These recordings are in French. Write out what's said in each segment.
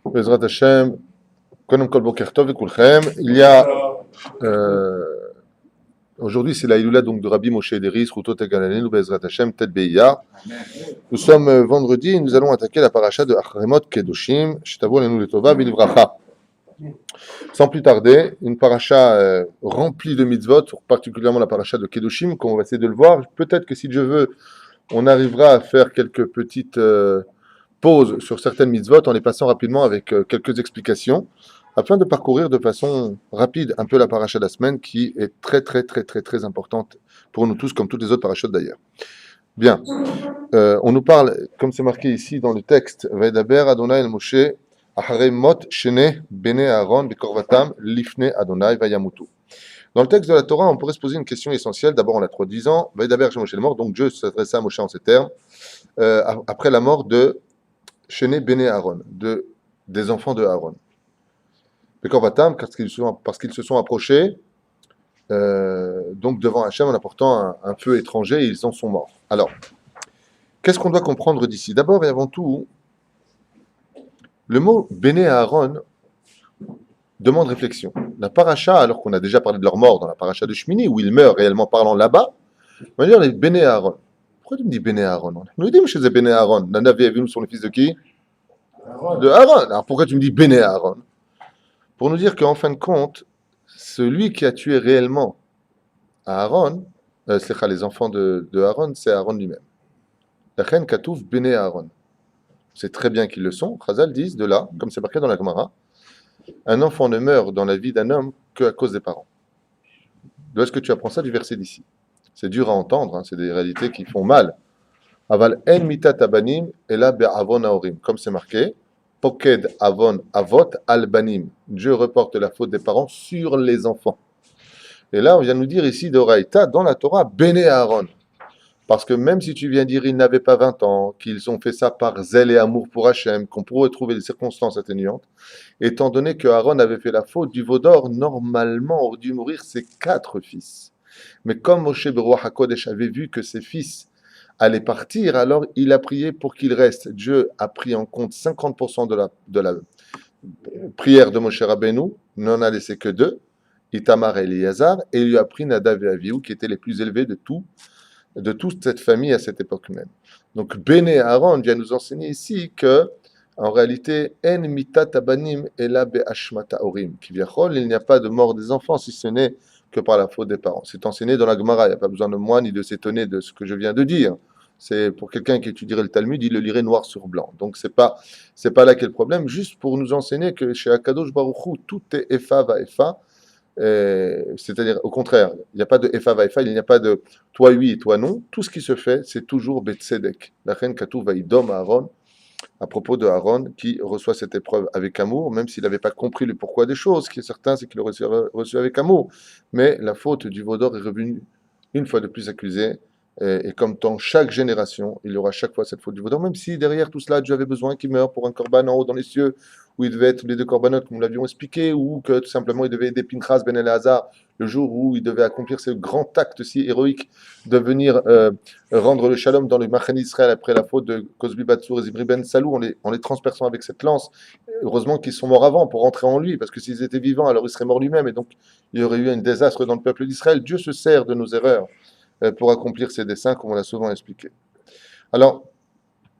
Bezrat Hashem, Konem Kol Boker Tov Kulchem. Aujourd'hui, c'est la Iloula donc de Rabbi Moshe Deris, Rutot Egalalenu, Bezrat Hashem, Tet Beiyar. Nous sommes vendredi et nous allons attaquer la paracha de Acharemot Kedoshim, Shetavo Lenu Letova Bilivracha. Sans plus tarder, une paracha remplie de mitzvot, particulièrement la paracha de Kedoshim, comme on va essayer de le voir. Peut-être que si Dieu veut, on arrivera à faire quelques petites pauses sur certaines mitzvot en les passant rapidement avec quelques explications, afin de parcourir de façon rapide un peu la paracha de la semaine qui est très importante pour nous tous, comme toutes les autres parachutes d'ailleurs. Bien, on nous parle, comme c'est marqué ici dans le texte, Vaidaber Adonai el Moshe, Acharei Mot Shene Bene Aaron Bekorvatam Lifne Adonai Vayamutu. Dans le texte de la Torah, on pourrait se poser une question essentielle. D'abord, on a trop disant, Vaidaber Moshe est mort, donc Dieu s'adressait à Moshe en ces termes, après la mort de Shene Bene Aaron, des enfants de Aaron. Bekorvatam, parce qu'ils se sont approchés, donc devant Hachem en apportant un feu étranger, et ils en sont morts. Alors, qu'est-ce qu'on doit comprendre d'ici? D'abord et avant tout, le mot Béné Aaron demande réflexion. La paracha, alors qu'on a déjà parlé de leur mort dans la paracha de Shmini, où ils meurent réellement parlant là-bas, on va dire les Béné Aaron. Pourquoi tu me dis Béné Aaron? Nous disons chez les Béné Aaron. Nanav et Avinu sont les fils de qui? Aaron. De Aaron. Alors pourquoi tu me dis Béné Aaron? Pour nous dire qu'en fin de compte, celui qui a tué réellement Aaron, les enfants de Aaron, c'est Aaron lui-même. La reine Katouf Béné Aaron. C'est très bien qu'ils le sont. Chazal disent de là, comme c'est marqué dans la Gemara, un enfant ne meurt dans la vie d'un homme qu'à cause des parents. D'où est-ce que tu apprends ça du verset d'ici? C'est dur à entendre, hein, c'est des réalités qui font mal. Aval en mitat abanim ela be'avon haorim. Comme c'est marqué, poked avon avot al banim. Dieu reporte la faute des parents sur les enfants. Et là, on vient nous dire ici d'Oraïta, dans la Torah, Béné Aaron. Parce que même si tu viens dire ils n'avaient pas 20 ans, qu'ils ont fait ça par zèle et amour pour Hachem, qu'on pourrait trouver des circonstances atténuantes, étant donné que Aaron avait fait la faute du veau d'or, normalement aurait dû mourir ses 4 fils. Mais comme Moshe Beruach HaKodesh avait vu que ses fils allaient partir, alors il a prié pour qu'ils restent. Dieu a pris en compte 50% de la prière de Moshe Rabbeinu, n'en a laissé que 2, Itamar et Eliezer, et il lui a pris Nadav et Avihu, qui étaient les plus élevés de toute cette famille à cette époque même. Donc Béné Aaron vient nous enseigner ici que, en réalité, En mitat abanim ela be'ashmata orim. Kivyachol, il n'y a pas de mort des enfants si ce n'est que par la faute des parents. C'est enseigné dans la Gemara, il n'y a pas besoin de moi ni de s'étonner de ce que je viens de dire. C'est pour quelqu'un qui étudierait le Talmud, il le lirait noir sur blanc. Donc c'est pas là qu'est le problème, juste pour nous enseigner que chez Akadosh Baruch Hu, tout est Efa va Efa. C'est-à-dire, au contraire, il n'y a pas de Efa va Efa, il n'y a pas de toi oui et toi non. Tout ce qui se fait, c'est toujours Betsedek. La reine Katou va idom Aaron, à propos de Aaron, qui reçoit cette épreuve avec amour, même s'il n'avait pas compris le pourquoi des choses. Ce qui est certain, c'est qu'il l'a reçu avec amour. Mais la faute du veau d'or est revenue une fois de plus accusée. Et comme dans chaque génération, il y aura chaque fois cette faute du veau d'or, même si derrière tout cela, Dieu avait besoin qu'il meure pour un corban en haut dans les cieux, où il devait être les 2 corbanotes, comme nous l'avions expliqué, ou que tout simplement il devait aider Pinchas ben Eleazar le jour où il devait accomplir ce grand acte si héroïque de venir rendre le shalom dans le Machan Israël après la faute de Kozbi Batsour et Zimri ben Salou, en les transperçant avec cette lance. Heureusement qu'ils sont morts avant pour rentrer en lui, parce que s'ils étaient vivants, alors il serait mort lui-même, et donc il y aurait eu un désastre dans le peuple d'Israël. Dieu se sert de nos erreurs pour accomplir ses desseins, comme on l'a souvent expliqué. Alors,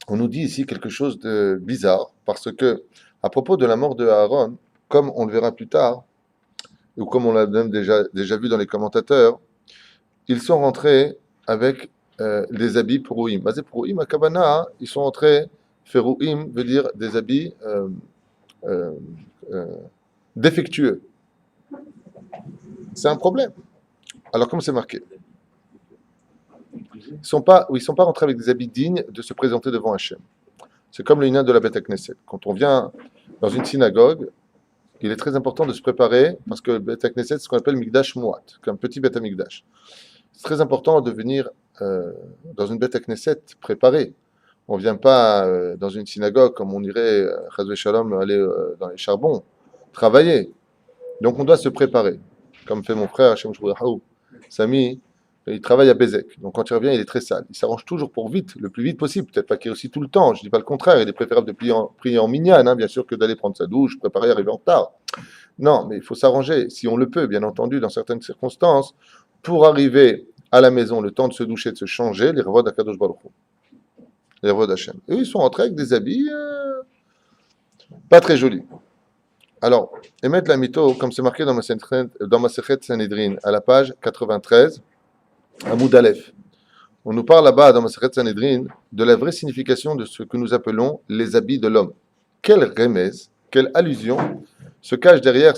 on nous dit ici quelque chose de bizarre, parce que, à propos de la mort de Aaron, comme on le verra plus tard, ou comme on l'a même déjà vu dans les commentateurs, ils sont rentrés avec des habits Puruim. Basé Puruim, à Kabana, ils sont rentrés, Feruim veut dire des habits euh, euh, défectueux. C'est un problème. Alors, comme c'est marqué, ils ne sont pas rentrés avec des habits dignes de se présenter devant Hachem. C'est comme le Inan de la Beth Knesset. Quand on vient dans une synagogue, il est très important de se préparer, parce que le Beth Knesset, c'est ce qu'on appelle Mikdash Muat, comme petit Beth Mikdash. C'est très important de venir dans une Beth Knesset préparé. On ne vient pas dans une synagogue comme on irait, Chazvé Shalom, aller dans les charbons, travailler. Donc on doit se préparer, comme fait mon frère Hashem Shurahaou, Sami, Il travaille à Bézek. Donc quand il revient, il est très sale. Il s'arrange toujours pour vite, le plus vite possible. Peut-être pas qu'il est aussi tout le temps. Je ne dis pas le contraire. Il est préférable de prier en minyan, hein, bien sûr, que d'aller prendre sa douche, préparer, arriver en retard. Non, mais il faut s'arranger, si on le peut, bien entendu, dans certaines circonstances, pour arriver à la maison, le temps de se doucher, de se changer, les revois d'Akadosh Baruch Hu, les revois d'Hachem. Eux, ils sont rentrés avec des habits pas très jolis. Alors, Emet la Mito, comme c'est marqué dans Masechet Sanhedrin, à la page 93, à Moudalef. On nous parle là-bas, dans Masechet Sanhedrin, de la vraie signification de ce que nous appelons les habits de l'homme. Quelle remèze, quelle allusion se cache derrière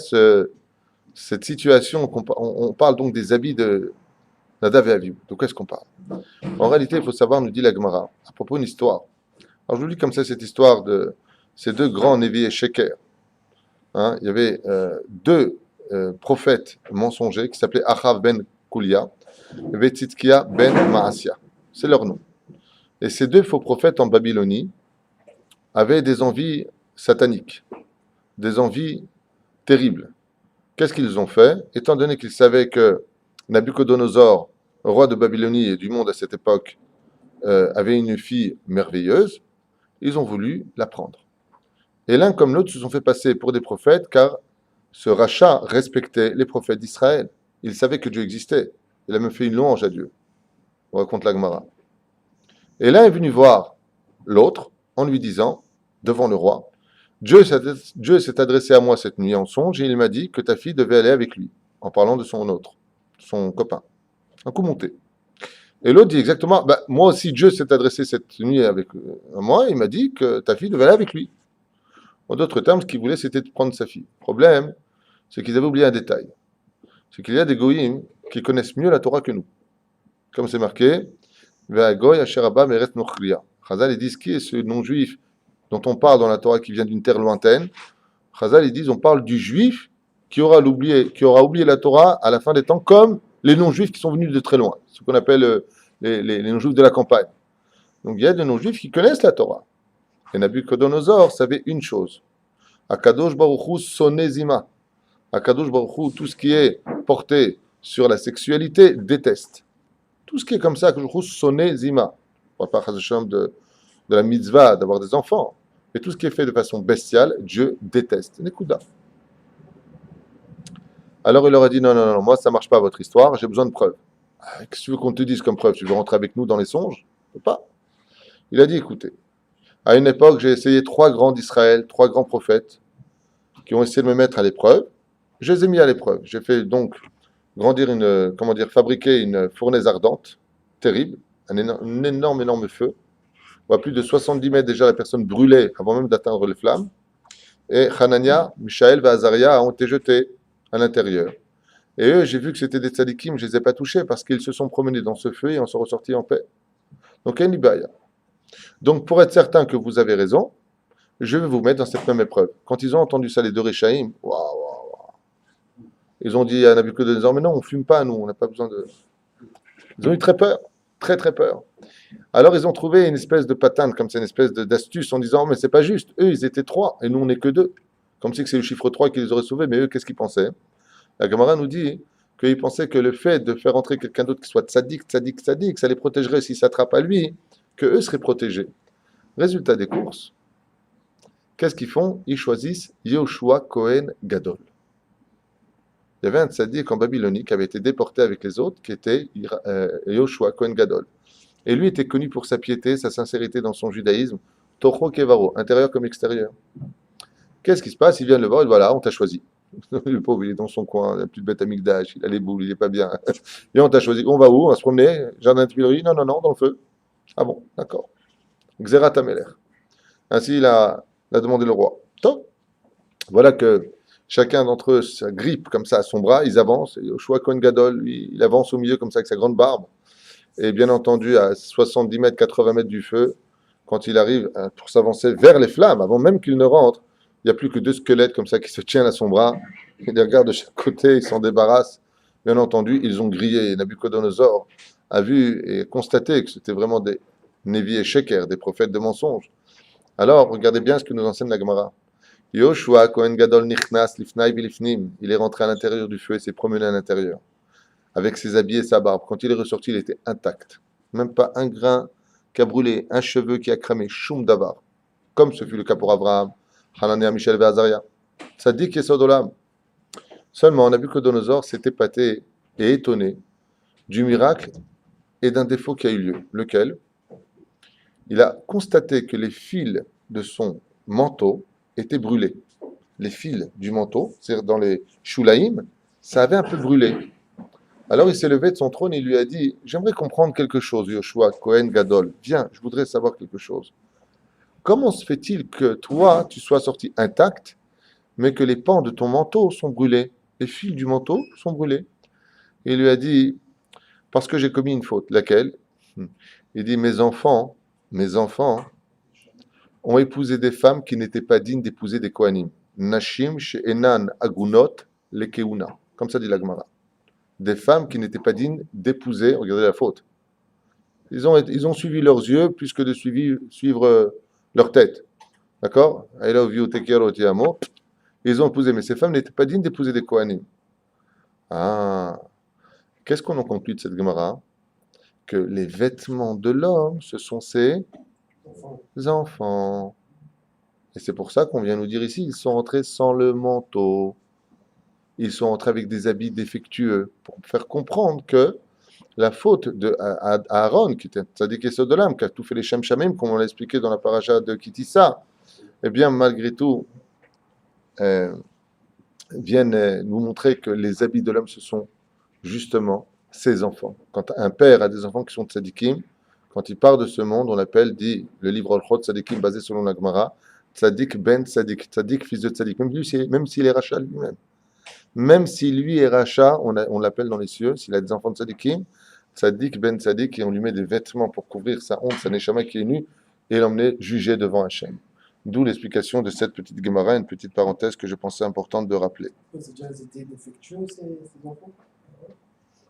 cette situation. On parle donc des habits de Nadav et Avihu. De quoi est-ce qu'on parle? En réalité, il faut savoir, nous dit la Gemara, à propos d'une histoire. Alors je vous lis comme ça cette histoire de ces deux grands Nevi et Sheker. Hein, il y avait deux prophètes mensongers qui s'appelaient Achav ben Kulia et Tzidkia ben Maasya. C'est leur nom. Et ces deux faux prophètes en Babylonie avaient des envies sataniques, des envies terribles. Qu'est-ce qu'ils ont fait? Étant donné qu'ils savaient que Nabucodonosor, roi de Babylonie et du monde à cette époque, avait une fille merveilleuse, ils ont voulu la prendre. Et l'un comme l'autre se sont fait passer pour des prophètes, car ce rachat respectait les prophètes d'Israël. Il savait que Dieu existait. Il a même fait une louange à Dieu. On raconte la Gemara. Et l'un est venu voir l'autre en lui disant, devant le roi, Dieu s'est adressé à moi cette nuit en songe et il m'a dit que ta fille devait aller avec lui, en parlant de son autre, son copain. Un coup monté. Et l'autre dit exactement, moi aussi Dieu s'est adressé cette nuit à moi et il m'a dit que ta fille devait aller avec lui. En d'autres termes, ce qu'il voulait, c'était de prendre sa fille. Le problème, c'est qu'ils avaient oublié un détail. C'est qu'il y a des goïms qui connaissent mieux la Torah que nous. Comme c'est marqué, Ve'agoy asher haba me'eretz nochria. Chazal, ils disent qui est ce non-juif dont on parle dans la Torah qui vient d'une terre lointaine. Chazal, ils disent on parle du juif qui aura oublié la Torah à la fin des temps, comme les non-juifs qui sont venus de très loin, ce qu'on appelle les non-juifs de la campagne. Donc il y a des non-juifs qui connaissent la Torah. Et Nabucodonosor savait une chose. Akadosh Baruch Hu sonezima. Akadosh Baruch Hu, tout ce qui est porté sur la sexualité, déteste. Tout ce qui est comme ça, Akadosh Baruch Hu sonezima. On ne parle pas de la mitzvah, d'avoir des enfants. Mais tout ce qui est fait de façon bestiale, Dieu déteste. Nekuda. Alors il leur a dit, non, moi ça ne marche pas votre histoire, j'ai besoin de preuves. Qu'est-ce que tu veux qu'on te dise comme preuve? Tu veux rentrer avec nous dans les songes? Je ne peux pas. Il a dit, écoutez, à une époque, j'ai essayé 3 grands d'Israël, 3 grands prophètes, qui ont essayé de me mettre à l'épreuve. Je les ai mis à l'épreuve. J'ai fait donc fabriquer une fournaise ardente, terrible, un énorme feu. À plus de 70 mètres déjà, la personne brûlait avant même d'atteindre les flammes. Et Hanania, Mishaël et Azaria ont été jetés à l'intérieur. Et eux, j'ai vu que c'était des tzadikim, je ne les ai pas touchés parce qu'ils se sont promenés dans ce feu et en sont ressortis en paix. Donc, il y a une ibaya. Donc, pour être certain que vous avez raison, je vais vous mettre dans cette même épreuve. Quand ils ont entendu ça, les deux Réchaïm, ils ont dit à Nabucodonosor, mais non, on ne fume pas, nous, on n'a pas besoin de... Ils ont eu très peur, très très peur. Alors, ils ont trouvé une espèce de patente, comme c'est une espèce d'astuce, en disant, mais c'est pas juste, eux, ils étaient 3, et nous, on n'est que 2. Comme si c'est le chiffre 3 qui les aurait sauvés, mais eux, qu'est-ce qu'ils pensaient? La Gemara nous dit qu'ils pensaient que le fait de faire entrer quelqu'un d'autre qui soit tzaddik, ça les protégerait s'ils s'attrapent à lui, que eux seraient protégés. Résultat des courses, qu'est-ce qu'ils font? Ils choisissent Yoshua Cohen Gadol. Il y avait un tzaddik en Babylonie qui avait été déporté avec les autres, qui était Yoshua Cohen Gadol. Et lui était connu pour sa piété, sa sincérité dans son judaïsme, Tocho Kevaro, intérieur comme extérieur. Qu'est-ce qui se passe? Il vient le voir, et voilà, on t'a choisi. Le pauvre, il est dans son coin, il n'a plus de bête amygdale, il a les boules, il n'est pas bien. Et on t'a choisi. On va où? On va se promener? Jardin de Tuileries? Non, dans le feu. Ah bon, d'accord. Xerat Ameler. Ainsi, il a demandé le roi. Top. Voilà que chacun d'entre eux s'agrippe comme ça à son bras, ils avancent. Et Yoshua Cohen Gadol, lui, il avance au milieu comme ça avec sa grande barbe. Et bien entendu, à 70 mètres, 80 mètres du feu, quand il arrive pour s'avancer vers les flammes, avant même qu'il ne rentre, il n'y a plus que 2 squelettes comme ça qui se tiennent à son bras. Il les regarde de chaque côté, il s'en débarrasse. Bien entendu, ils ont grillé. Nabucodonosor a vu et constaté que c'était vraiment des Nevi et Sheker, des prophètes de mensonges. Alors, regardez bien ce que nous enseigne la Gemara. Yoshua Kohen Gadol Nichnas Lifnai Vilifnim. Il est rentré à l'intérieur du feu et s'est promené à l'intérieur. avec ses habits et sa barbe. Quand il est ressorti, il était intact. Même pas un grain qui a brûlé, un cheveu qui a cramé, choum davar. Comme ce fut le cas pour Abraham, Hanania, Michel et Azaria. Ça dit Yesod Olam. Seulement, Nabucodonosor s'est épaté et étonné du miracle et d'un défaut qui a eu lieu. Lequel? Il a constaté que les fils de son manteau étaient brûlés. Les fils du manteau, c'est-à-dire dans les shulaïm, ça avait un peu brûlé. Alors il s'est levé de son trône et il lui a dit: J'aimerais comprendre quelque chose, Yoshua, Kohen Gadol. Viens, je voudrais savoir quelque chose. Comment se fait-il que toi, tu sois sorti intact, mais que les pans de ton manteau sont brûlés? Les fils du manteau sont brûlés. Et il lui a dit: Parce que j'ai commis une faute. Laquelle? Il dit: mes enfants ont épousé des femmes qui n'étaient pas dignes d'épouser des Kohanim. Nashim she'enan agunot lekeuna. Comme ça dit la Gemara. Des femmes qui n'étaient pas dignes d'épouser, regardez la faute. Ils ont suivi leurs yeux plus que de suivre leur tête. D'accord? I love you, take care of your amo. Ils ont épousé, mais ces femmes n'étaient pas dignes d'épouser des Kohanim. Ah, qu'est-ce qu'on en conclut de cette Gemara? Que les vêtements de l'homme, ce sont ses enfants. Et c'est pour ça qu'on vient nous dire ici, ils sont entrés sans le manteau. Ils sont entrés avec des habits défectueux, pour faire comprendre que la faute de Aaron, qui était Tzadik Yesod Olam, qui a tout fait les Shem Shamim, comme on l'a expliqué dans la paracha de Kitissa, eh bien, malgré tout, viennent nous montrer que les habits de l'homme, ce sont justement ses enfants. Quand un père a des enfants qui sont tzadikim, quand il part de ce monde, on l'appelle, dit le livre Olchot Tzadikim, basé selon la Gemara, Tzadik ben Tzadik, Tzadik fils de Tzadik, même s'il est rachat lui-même. Même si lui est rachat, on l'appelle dans les cieux, s'il a des enfants de Tzadikim, Tzadik ben Tzadik, et on lui met des vêtements pour couvrir sa honte, sa neshama qui est nue, et l'emmener juger devant Hachem. D'où l'explication de cette petite Gemara, une petite parenthèse que je pensais importante de rappeler. C'est déjà ils étaient défectueux, ces enfants?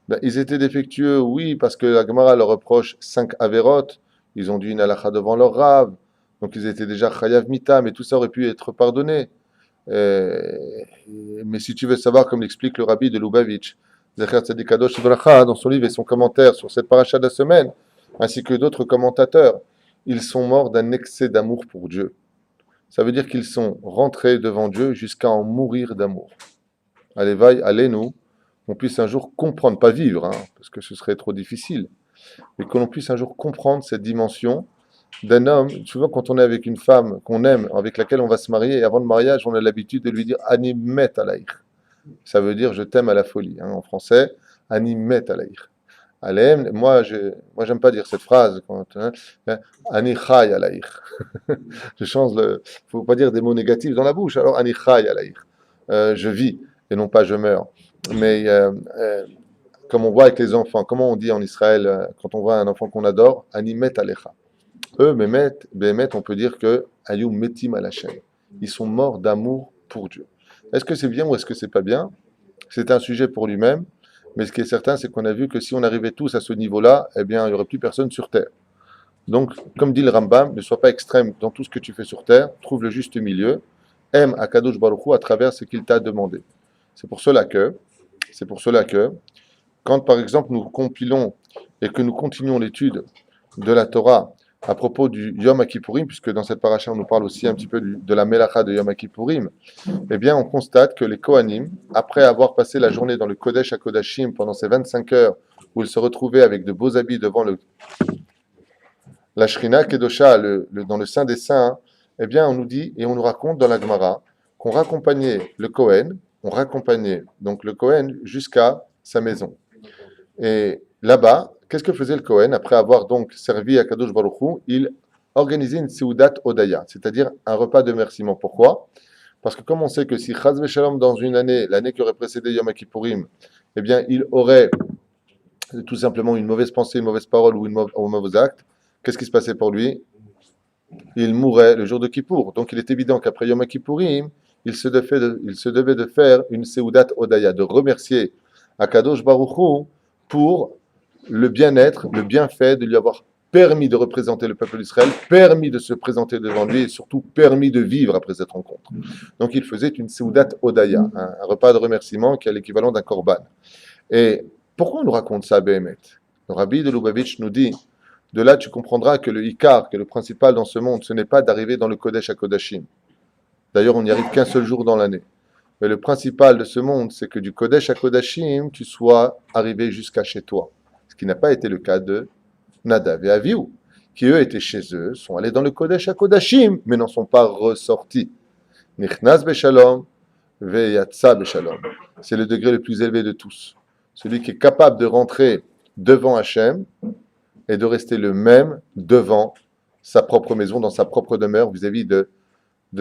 Ben, ils étaient défectueux, oui, parce que la Gemara leur reproche 5 avérotes, ils ont dû une halakha devant leur rave, donc ils étaient déjà chayav mita, mais tout ça aurait pu être pardonné. Euh, mais si tu veux savoir, comme l'explique le rabbi de Lubavitch, Zecher Tzadik Kadosh Ibracha, dans son livre et son commentaire sur cette paracha de la semaine, ainsi que d'autres commentateurs, ils sont morts d'un excès d'amour pour Dieu. Ça veut dire qu'ils sont rentrés devant Dieu jusqu'à en mourir d'amour. Allez, vaille, allez-nous, qu'on puisse un jour comprendre, pas vivre, hein, parce que ce serait trop difficile, mais que l'on puisse un jour comprendre cette dimension d'un homme. Souvent, quand on est avec une femme qu'on aime, avec laquelle on va se marier, et avant le mariage, on a l'habitude de lui dire Ani met alaïr. Ça veut dire je t'aime à la folie. Hein, en français, Ani met alaïr. Moi, j'aime pas dire cette phrase. Ani chay alaïr. Je change le. Faut pas dire des mots négatifs dans la bouche. Alors, Ani chay alaïr. Je vis et non pas je meurs. Mais comme on voit avec les enfants, comment on dit en Israël quand on voit un enfant qu'on adore, Ani met alecha. Eux, Bémet, on peut dire que Ayou metim al Hashem. Ils sont morts d'amour pour Dieu. Est-ce que c'est bien ou est-ce que c'est pas bien? C'est un sujet pour lui-même, mais ce qui est certain, c'est qu'on a vu que si on arrivait tous à ce niveau-là, eh bien, il n'y aurait plus personne sur Terre. Donc, comme dit le Rambam, ne sois pas extrême dans tout ce que tu fais sur Terre, trouve le juste milieu, aime Akadosh Baruch Hu à travers ce qu'il t'a demandé. C'est pour cela que, quand par exemple nous compilons et que nous continuons l'étude de la Torah, à propos du Yom Kippourim, puisque dans cette paracha on nous parle aussi un petit peu de la Melacha de Yom Kippourim, eh bien on constate que les Kohanim, après avoir passé la journée dans le Kodesh HaKodashim pendant ces 25 heures où ils se retrouvaient avec de beaux habits devant la Shrina Kedosha, dans le Saint des Saints, eh bien on nous dit et on nous raconte dans la Gemara qu'on raccompagnait le Kohen, donc le Kohen jusqu'à sa maison. Et là-bas, qu'est-ce que faisait le Kohen après avoir donc servi à Kadosh Baruch Hu? Il organisait une Seudat Odaya, c'est-à-dire un repas de remerciement. Pourquoi? Parce que comme on sait que si Chaz Veshalom dans une année, l'année qui aurait précédé Yom Kippourim, eh bien il aurait tout simplement une mauvaise pensée, une mauvaise parole ou un mauvais acte, qu'est-ce qui se passait pour lui? Il mourrait le jour de Kippour. Donc il est évident qu'après Yom Kippourim, il se devait de faire une Seudat Odaya, de remercier Akadosh Baruch Hu pour le bien-être, le bienfait de lui avoir permis de représenter le peuple d'Israël, permis de se présenter devant lui et surtout permis de vivre après cette rencontre. Donc il faisait une Seudat Odaya, un repas de remerciement qui est l'équivalent d'un korban. Et Pourquoi on nous raconte ça, Béhémet? Le rabbi de Lubavitch nous dit, de là tu comprendras que le Ikar, que le principal dans ce monde, ce n'est pas d'arriver dans le Kodesh à Kodashim. D'ailleurs, on n'y arrive qu'un seul jour dans l'année. Mais le principal de ce monde, c'est que du Kodesh à Kodashim, tu sois arrivé jusqu'à chez toi. Ce qui n'a pas été le cas de Nadav et Avihu, qui eux étaient chez eux, sont allés dans le Kodesh à Kodashim, mais n'en sont pas ressortis. Nichnas Beshalom, Veyatsa Beshalom. C'est le degré le plus élevé de tous. Celui qui est capable de rentrer devant Hachem et de rester le même devant sa propre maison, dans sa propre demeure, vis-à-vis de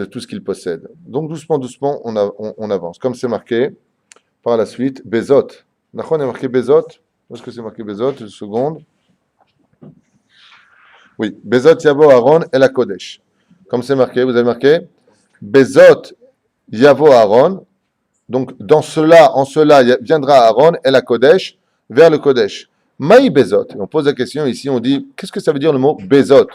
tout ce qu'il possède. Donc doucement, doucement, on avance. Comme c'est marqué par la suite, Bezot. Nachon est marqué Bezot. Où est-ce que c'est marqué Bezot? Une seconde. Oui, Bezot Yavo Aaron et la Kodesh. Comme c'est marqué, vous avez marqué Bezot Yavo Aaron. Donc en cela viendra Aaron et la Kodesh vers le Kodesh. Maï Bezot. Et on pose la question ici, on dit, qu'est-ce que ça veut dire le mot Bezot?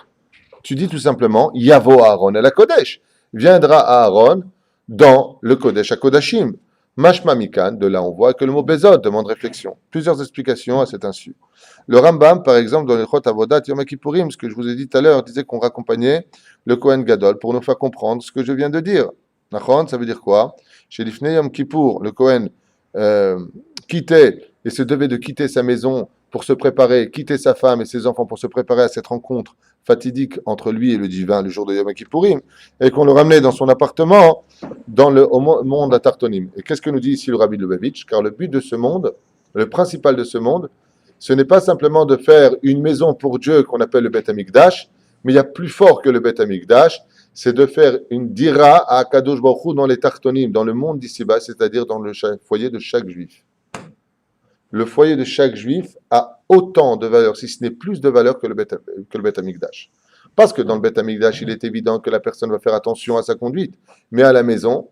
Tu dis tout simplement Yavo Aaron et la Kodesh. Viendra Aaron dans le Kodesh à Kodashim. Mashma Mikan, de là on voit que le mot Bezot demande réflexion. Plusieurs explications à cet insu. Le Rambam, par exemple, dans le Chot Avodat Yom Kippourim, ce que je vous ai dit tout à l'heure, disait qu'on raccompagnait le Kohen Gadol pour nous faire comprendre ce que je viens de dire. Nachon, ça veut dire quoi? Chez l'Ifnei Yom Kippour, le Kohen quittait et se devait de quitter sa maison pour se préparer, quitter sa femme et ses enfants pour se préparer à cette rencontre fatidique entre lui et le divin le jour de Yom Kippourim, et qu'on le ramenait dans son appartement au monde à Tartonim. Et qu'est-ce que nous dit ici le Rabbi de Lubavitch? Car le but de ce monde, le principal de ce monde, ce n'est pas simplement de faire une maison pour Dieu qu'on appelle le Beth Amikdash, mais il y a plus fort que le Beth Amikdash, c'est de faire une dira à Akadosh Baruch Hu dans les Tartonim, dans le monde d'ici-bas, c'est-à-dire dans le foyer de chaque juif. Le foyer de chaque juif a autant de valeur, si ce n'est plus de valeur que le Beth Amikdash. Parce que dans le Beth Amikdash, il est évident que la personne va faire attention à sa conduite. Mais à la maison,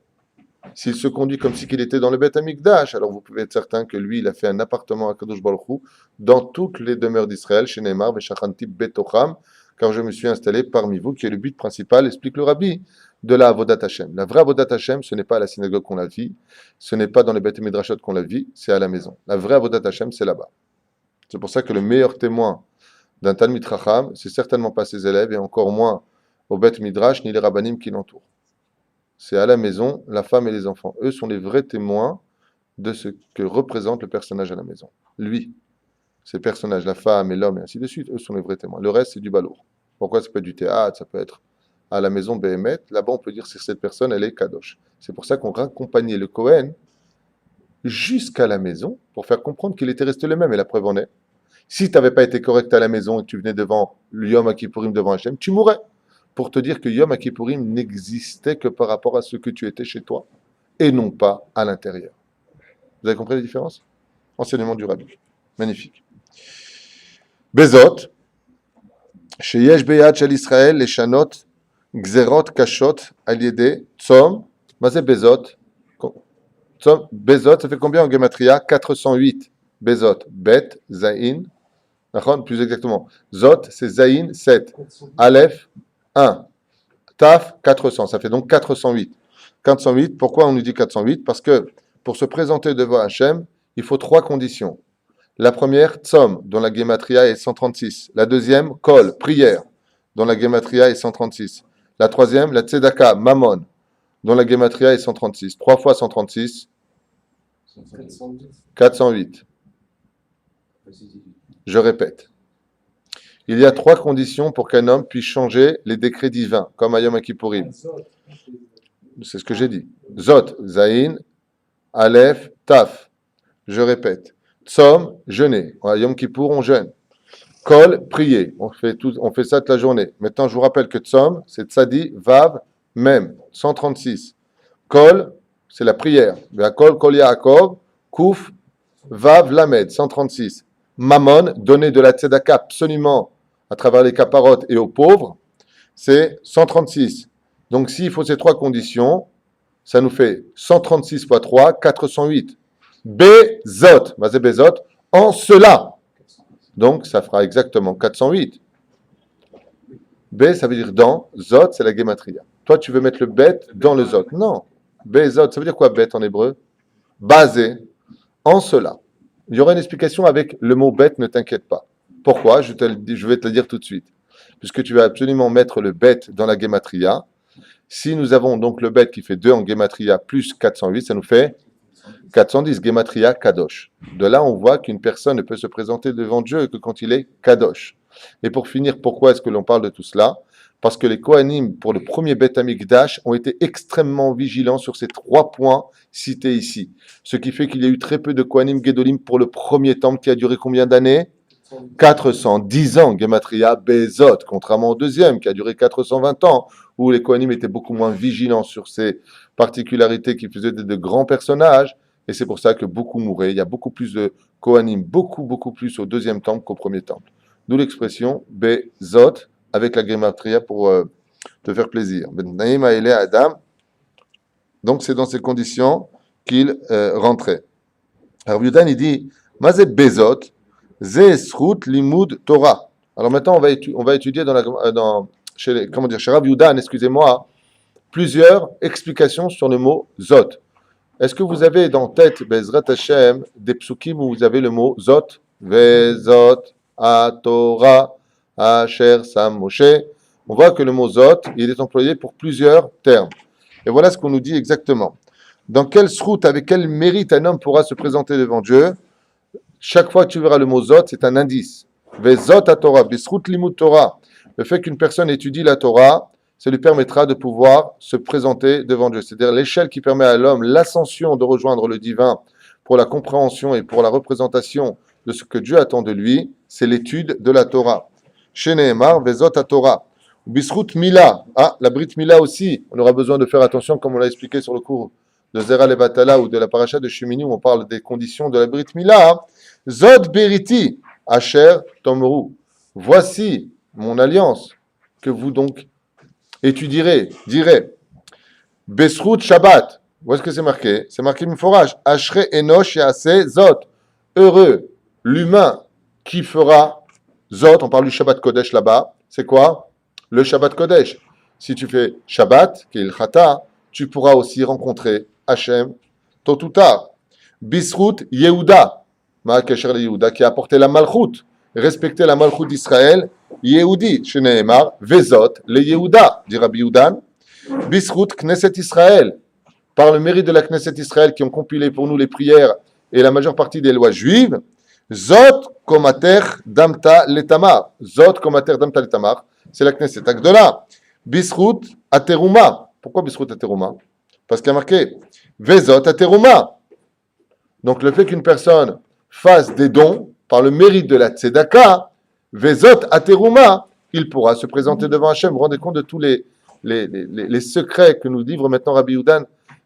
s'il se conduit comme si qu'il était dans le Beth Amikdash, alors vous pouvez être certain que lui, il a fait un appartement à Kadosh Baruch Hu dans toutes les demeures d'Israël, chez Neymar, Veshachanti Betocham, car je me suis installé parmi vous, qui est le but principal, explique le Rabbi, de la Avodat Hashem. La vraie Avodat Hashem, ce n'est pas à la synagogue qu'on la vit, ce n'est pas dans les Beth Midrashot qu'on la vit, c'est à la maison. La vraie Avodat Hashem, c'est là-bas. C'est pour ça que le meilleur témoin d'un Talmid Chacham, c'est certainement pas ses élèves, et encore moins au Beth Midrash, ni les rabbanim qui l'entourent. C'est à la maison, la femme et les enfants. Eux sont les vrais témoins de ce que représente le personnage à la maison. Lui, ces personnages, la femme et l'homme, et ainsi de suite, eux sont les vrais témoins. Le reste, c'est du balourd. Pourquoi ça peut être du théâtre, ça peut être à la maison Béhémet. Là-bas, on peut dire que cette personne, elle est Kadosh. C'est pour ça qu'on raccompagnait le Kohen jusqu'à la maison pour faire comprendre qu'il était resté le même. Et la preuve en est, si tu n'avais pas été correct à la maison et que tu venais devant le Yom Kippourim devant Hachem, tu mourrais. Pour te dire que Yom Kippourim n'existait que par rapport à ce que tu étais chez toi et non pas à l'intérieur. Vous avez compris la différence? Enseignement du Rabbi. Magnifique. Bezot, sheyesh beyad shel Israël leshanot gzerot kashot al yedei tzom. Mazé Bezot. Tzom, Bezot, ça fait combien en gematria? 408. Bezot, Bet, Zain. Plus exactement. Zot, c'est Zain, 7. Aleph, 1. Taf, 400. Ça fait donc 408. 408, pourquoi on nous dit 408? Parce que pour se présenter devant Hachem, il faut 3 conditions. La première, Tzom, dont la gematria est 136. La deuxième, Kol, prière, dont la gematria est 136. La troisième, la Tzedaka, Mammon, dont la gematria est 136. 3 fois 136, 408. Je répète. Il y a 3 conditions pour qu'un homme puisse changer les décrets divins, comme à Yom Kippourim. C'est ce que j'ai dit. Zot, Zain, Aleph, Taf. Je répète. Tzom, jeûner. À Yom Kippour, on jeûne. Kol, prier. On fait ça toute la journée. Maintenant, je vous rappelle que Tzom, c'est Tzadi, Vav, Mem, 136. Kol, c'est la prière. Kol, Kol Yaakov, Kouf, Vav, Lamed, 136. Mammon, donner de la tzedaka absolument à travers les caparotes et aux pauvres, c'est 136. Donc, s'il faut ces 3 conditions, ça nous fait 136 fois 3, 408. Bezot, Mazé Bezot, en cela. Donc, ça fera exactement 408. B, ça veut dire dans. Zot, c'est la gematria. Toi, tu veux mettre le bet dans le zot. Non. Bezot, ça veut dire quoi bet en hébreu? Basé. En cela. Il y aura une explication avec le mot bête, ne t'inquiète pas. Pourquoi? Je vais te le dire tout de suite. Puisque tu vas absolument mettre le bête dans la gematria. Si nous avons donc le bête qui fait 2 en gematria plus 408, ça nous fait 410, gematria kadosh. De là, on voit qu'une personne ne peut se présenter devant Dieu que quand il est kadosh. Et pour finir, pourquoi est-ce que l'on parle de tout cela? Parce que les Kohanim, pour le premier Beth Amikdash, ont été extrêmement vigilants sur ces 3 points cités ici. Ce qui fait qu'il y a eu très peu de Kohanim Gedolim pour le premier temple qui a duré combien d'années? 410 ans, Gematria Bezot, contrairement au deuxième qui a duré 420 ans, où les Kohanim étaient beaucoup moins vigilants sur ces particularités qui faisaient de grands personnages, et c'est pour ça que beaucoup mouraient. Il y a beaucoup plus de Kohanim, beaucoup plus au deuxième temple qu'au premier temple. D'où l'expression Bezot, avec la Gematria pour te faire plaisir. Naïm Aïlé Adam, donc c'est dans ces conditions qu'il rentrait. Alors Yudan, il dit, Mazé Bezot, Zesrut Limud Torah. Alors maintenant, on va étudier chez Rav Yudan, excusez-moi, plusieurs explications sur le mot Zot. Est-ce que vous avez dans tête, Bezrat Hashem, des psukim où vous avez le mot Zot, Vezot, A Torah, Asher Sam Moshe? On voit que le mot Zot, il est employé pour plusieurs termes. Et voilà ce qu'on nous dit exactement. Dans quel srout, avec quel mérite un homme pourra se présenter devant Dieu? Chaque fois que tu verras le mot Zot, c'est un indice. Vezot à Torah, Bisrut Limud Torah. Le fait qu'une personne étudie la Torah, ça lui permettra de pouvoir se présenter devant Dieu. C'est-à-dire l'échelle qui permet à l'homme l'ascension de rejoindre le divin pour la compréhension et pour la représentation de ce que Dieu attend de lui, c'est l'étude de la Torah. Chez Nehemar, Vezot à Torah. Bisrut Mila. Ah, la Brit Mila aussi. On aura besoin de faire attention, comme on l'a expliqué sur le cours de Zera Levatala ou de la paracha de Shemini, où on parle des conditions de la Brit Mila. Zod Beriti, Asher Tomru. Voici mon alliance que vous donc étudierez, direz. Besrut Shabbat. Où est-ce que c'est marqué? C'est marqué Miforage. Ashre Enosh Yaase Zot. Heureux l'humain qui fera Zot. On parle du Shabbat Kodesh là-bas. C'est quoi? Le Shabbat Kodesh. Si tu fais Shabbat, qui est le Chata, tu pourras aussi rencontrer Hachem tôt ou tard. Bisrut Yehuda. Ma'akasher le Yehuda, qui a apporté la Malchut, respecter la Malchut d'Israël, Yehudi, chez Nehemar, Vezot, le Yehuda, dit Rabbi Yudan, Bisrut, Knesset Israël, par le mérite de la Knesset Israël qui ont compilé pour nous les prières et la majeure partie des lois juives, Zot, Komater, Damta, Letamar, Zot, Komater, Damta, Letamar, c'est la Knesset Agdola, Bisrut, Ateruma. Pourquoi Bisrut, Ateruma? Parce qu'il y a marqué, Vezot, Ateruma. Donc le fait qu'une personne fasse des dons par le mérite de la tzedaka, Vezot Ateruma, il pourra se présenter devant Hachem. Vous vous rendez compte de tous les secrets que nous livre maintenant Rabbi Yudan?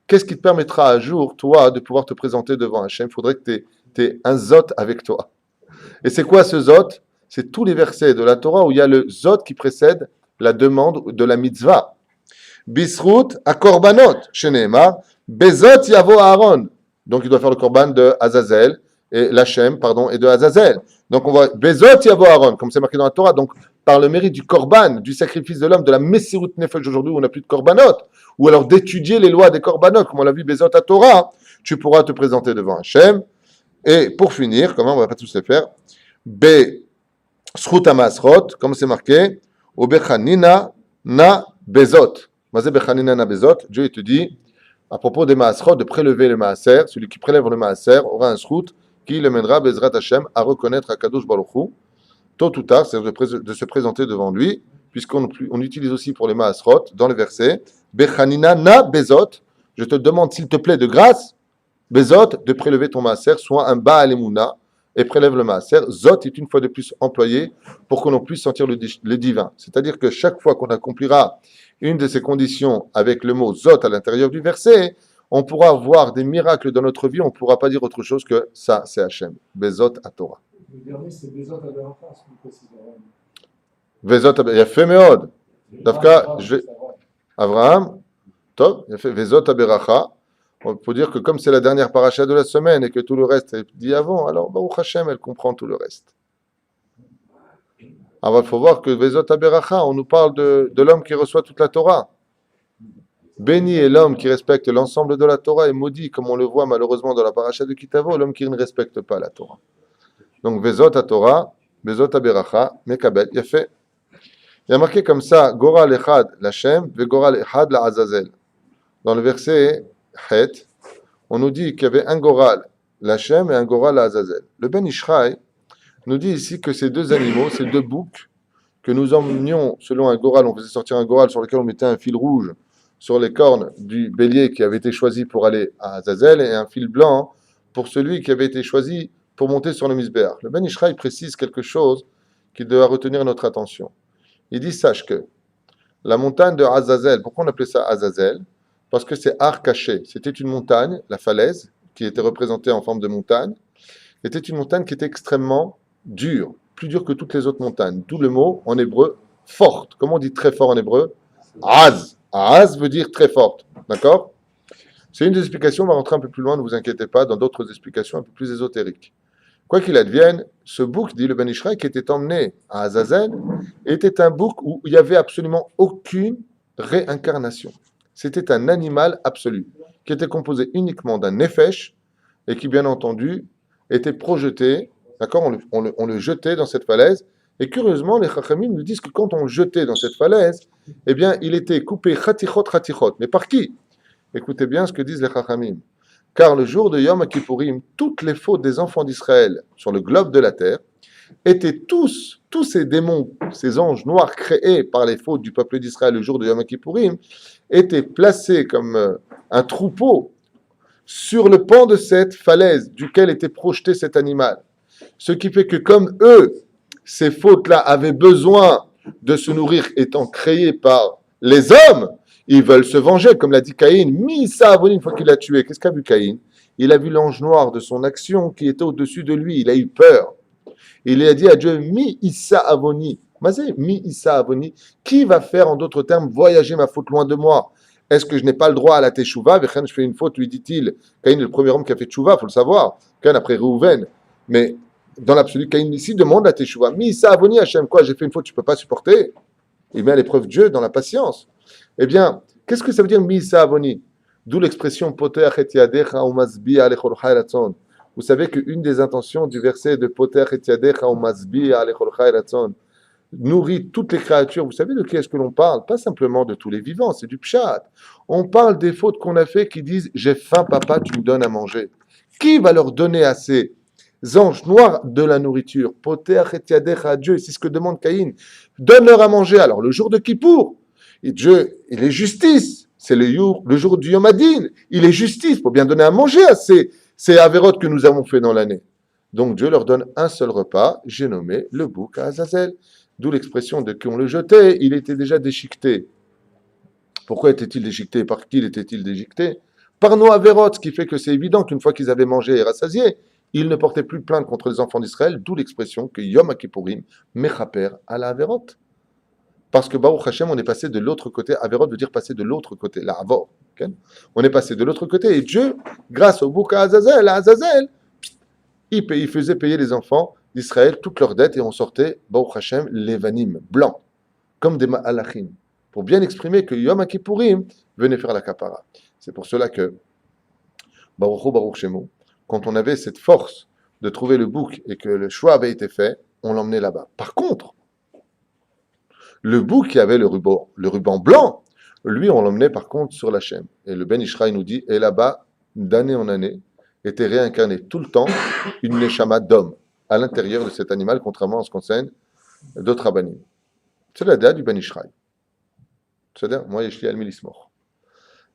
Qu'est-ce qui te permettra un jour, toi, de pouvoir te présenter devant Hachem? Il faudrait que tu aies un Zot avec toi. Et c'est quoi ce Zot? C'est tous les versets de la Torah où il y a le Zot qui précède la demande de la mitzvah. Bisrut à Korbanot, chez Nehemar, Bezot Yavo Aaron. Donc il doit faire le korban de Azazel, et l'Hachem, pardon, et de Azazel. Donc on voit Bezot Yavo Aaron, comme c'est marqué dans la Torah. Donc par le mérite du korban, du sacrifice de l'homme, de la Messirut Nefesh aujourd'hui où on n'a plus de korbanot, ou alors d'étudier les lois des korbanot, comme on l'a vu Bezot à Torah, tu pourras te présenter devant Hachem. Et pour finir, comment on ne va pas tous les faire, Be Srut Amasrot, comme c'est marqué, Obechanina na Bezot. Mazé Bechanina na Bezot, Dieu il te dit, à propos des Maasrot, de prélever le Maaser, celui qui prélève le Maaser aura un Srut qui le mènera, Bezrat Hashem, à reconnaître Akadosh Baruch Hu, tôt ou tard, c'est de se présenter devant lui, puisqu'on utilise aussi pour les Maasrot, dans le verset, Bechanina na Bezot, je te demande s'il te plaît de grâce, Bezot, de prélever ton Maaser, soit un Baal Emouna, et prélève le Maaser. Zot est une fois de plus employé pour que l'on puisse sentir le divin. C'est-à-dire que chaque fois qu'on accomplira une de ces conditions avec le mot Zot à l'intérieur du verset, on pourra voir des miracles dans notre vie, on ne pourra pas dire autre chose que ça, c'est Hachem. Bezot à Torah. Le dernier, c'est Bezot à Berachas, si vous précisez. Bezot à Berachas. Il a fait Meod. Davka, Abraham, top, il a fait Vezot à Berachas. On peut dire que comme c'est la dernière paracha de la semaine et que tout le reste est dit avant, alors Baruch Hashem, elle comprend tout le reste. Alors il faut voir que Vezot Aberacha, on nous parle de l'homme qui reçoit toute la Torah. Béni est l'homme qui respecte l'ensemble de la Torah et maudit, comme on le voit malheureusement dans la paracha de Kitavo, l'homme qui ne respecte pas la Torah. Donc, Vezot à Torah, Vezot à Beracha, Mekabel, il y a fait. Il y a marqué comme ça, Goral Echad l'Hashem, Ve Goral Echad la Azazel. Dans le verset Het, on nous dit qu'il y avait un Goral l'Hashem et un Goral la Azazel. Le Ben Ishraï nous dit ici que ces deux animaux, ces deux boucs, que nous emmenions selon un Goral, on faisait sortir un Goral sur lequel on mettait un fil rouge sur les cornes du bélier qui avait été choisi pour aller à Azazel et un fil blanc pour celui qui avait été choisi pour monter sur le Misbéach. Le Ben Ishraï précise quelque chose qui doit retenir notre attention. Il dit, sache que la montagne de Azazel, pourquoi on appelait ça Azazel? Parce que c'est Har caché. C'était une montagne, la falaise, qui était représentée en forme de montagne, était une montagne qui était extrêmement dure, plus dure que toutes les autres montagnes. D'où le mot en hébreu forte. Comment on dit très fort en hébreu? Az. Az veut dire très forte. D'accord? C'est une des explications, on va rentrer un peu plus loin, ne vous inquiétez pas, dans d'autres explications un peu plus ésotériques. Quoi qu'il advienne, ce bouc, dit le Ben Ishraï, qui était emmené à Azazel, était un bouc où il n'y avait absolument aucune réincarnation. C'était un animal absolu, qui était composé uniquement d'un nefesh, et qui, bien entendu, était projeté, d'accord, on le jetait dans cette falaise, et curieusement, les Chachamim nous disent que quand on le jetait dans cette falaise, eh bien, il était coupé chatichot. Mais par qui? Écoutez bien ce que disent les Chachamim. Car le jour de Yom Kippourim, toutes les fautes des enfants d'Israël sur le globe de la terre étaient tous ces démons, ces anges noirs créés par les fautes du peuple d'Israël le jour de Yom Kippourim, étaient placés comme un troupeau sur le pan de cette falaise duquel était projeté cet animal. Ce qui fait que comme eux, ces fautes-là avaient besoin de se nourrir étant créées par les hommes, ils veulent se venger, comme l'a dit Caïn. Misa Avoni, une fois qu'il l'a tué, qu'est-ce qu'a vu Caïn? Il a vu l'ange noir de son action qui était au-dessus de lui. Il a eu peur. Il a dit à Dieu, Mi Issa Avoni. Mazé, Mi Issa Avoni. Qui va faire, en d'autres termes, voyager ma faute loin de moi? Est-ce que je n'ai pas le droit à la teshuva? Je fais une faute, lui dit-il. Caïn est le premier homme qui a fait teshuva, il faut le savoir. Caïn après Réhouven. Mais dans l'absolu, Caïn ici demande la teshuva. Mi Issa Avoni, Hachem, quoi? J'ai fait une faute, tu ne peux pas supporter. Il met à l'épreuve Dieu dans la patience. Eh bien, qu'est-ce que ça veut dire Misa Avoni? D'où l'expression Poter et Yadecha ou Masbi alechol chayratzon. Vous savez qu'une des intentions du verset de Poter et Yadecha ou Masbi alechol chayratzon nourrit toutes les créatures. Vous savez de qui est-ce que l'on parle? Pas simplement de tous les vivants, c'est du pshat. On parle des fautes qu'on a fait qui disent j'ai faim, papa, tu me donnes à manger. Qui va leur donner à ces anges noirs de la nourriture? Poter et Yadecha, Dieu, c'est ce que demande Caïn. Donne-leur à manger. Alors, le jour de Kippour, et Dieu, il est justice. C'est le jour du Yom Hadin. Il est justice pour bien donner à manger à ces avérotes que nous avons fait dans l'année. Donc Dieu leur donne un seul repas. J'ai nommé le bouc à Azazel. D'où l'expression de qu'on le jetait, il était déjà déchiqueté. Pourquoi était-il déchiqueté? Par qui était-il déchiqueté? Par nos avérotes, ce qui fait que c'est évident qu'une fois qu'ils avaient mangé et rassasié, ils ne portaient plus plainte contre les enfants d'Israël. D'où l'expression que Yom Kippourim mechaper à la avérote. Parce que Baruch Hashem, on est passé de l'autre côté. Averot veut dire passer de l'autre côté. La Avor. Okay? On est passé de l'autre côté. Et Dieu, grâce au bouc à Azazel, il faisait payer les enfants d'Israël toutes leurs dettes et on sortait, Baruch Hashem, l'évanim, blanc, comme des ma'alachim, pour bien exprimer que Yom Kippourim venait faire la kapara. C'est pour cela que Baruch Shemu, quand on avait cette force de trouver le bouc et que le choix avait été fait, on l'emmenait là-bas. Par contre, le bouc qui avait le ruban blanc, lui, on l'emmenait par contre sur la chaîne. Et le Ben Ishraï nous dit, et là-bas, d'année en année, était réincarné tout le temps une neshama d'homme à l'intérieur de cet animal, contrairement à ce qu'on concerne d'autres rabbanim. C'est la date du Ben Ishraï. C'est-à-dire, moi, Yeshli Al-Milismor.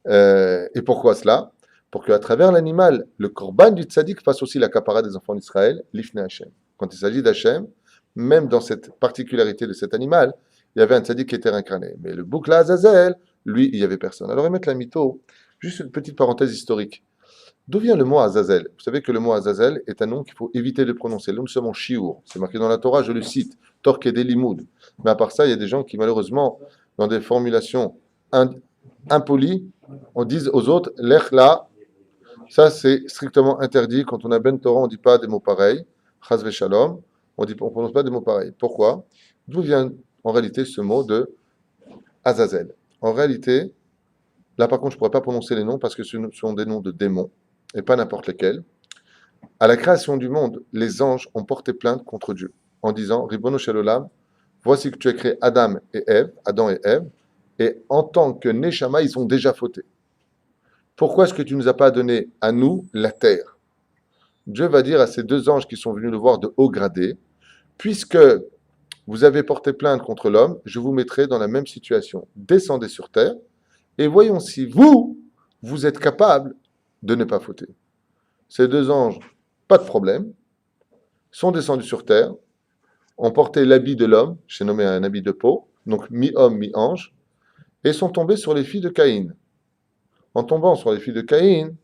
Et pourquoi cela? Pour qu'à travers l'animal, le korban du tzaddik fasse aussi la kapara des enfants d'Israël, l'ifne Hashem. Quand il s'agit d'Hashem, même dans cette particularité de cet animal, il y avait un tzaddik qui était réincarné. Mais le bouc là, Azazel, lui, il n'y avait personne. Alors, remettre la mytho, juste une petite parenthèse historique. D'où vient le mot Azazel? Vous savez que le mot Azazel est un nom qu'il faut éviter de prononcer. Nous sommes en Shiur. C'est marqué dans la Torah, je le cite, Torque et Limoud. Mais à part ça, il y a des gens qui, malheureusement, dans des formulations impolies, on dit aux autres, Lech la. Ça, c'est strictement interdit. Quand on a Ben Torah, on ne dit pas des mots pareils. Chaz Shalom. On ne prononce pas des mots pareils. Pourquoi? D'où vient en réalité ce mot de Azazel? En réalité, Là, par contre, je ne pourrais pas prononcer les noms parce que ce sont des noms de démons et pas n'importe lesquels. À la création du monde, les anges ont porté plainte contre Dieu en disant Ribono Shel Olam, voici que tu as créé Adam et Ève, et en tant que Neshama, ils ont déjà fauté. Pourquoi est-ce que tu ne nous as pas donné à nous la terre? Dieu va dire à ces deux anges qui sont venus le voir de haut gradé, puisque vous avez porté plainte contre l'homme, je vous mettrai dans la même situation. Descendez sur terre et voyons si vous, vous êtes capable de ne pas fauter. Ces deux anges, pas de problème, sont descendus sur terre, ont porté l'habit de l'homme, j'ai nommé un habit de peau, donc mi-homme, mi-ange, et sont tombés sur les filles de Caïn. En tombant sur les filles de Caïn,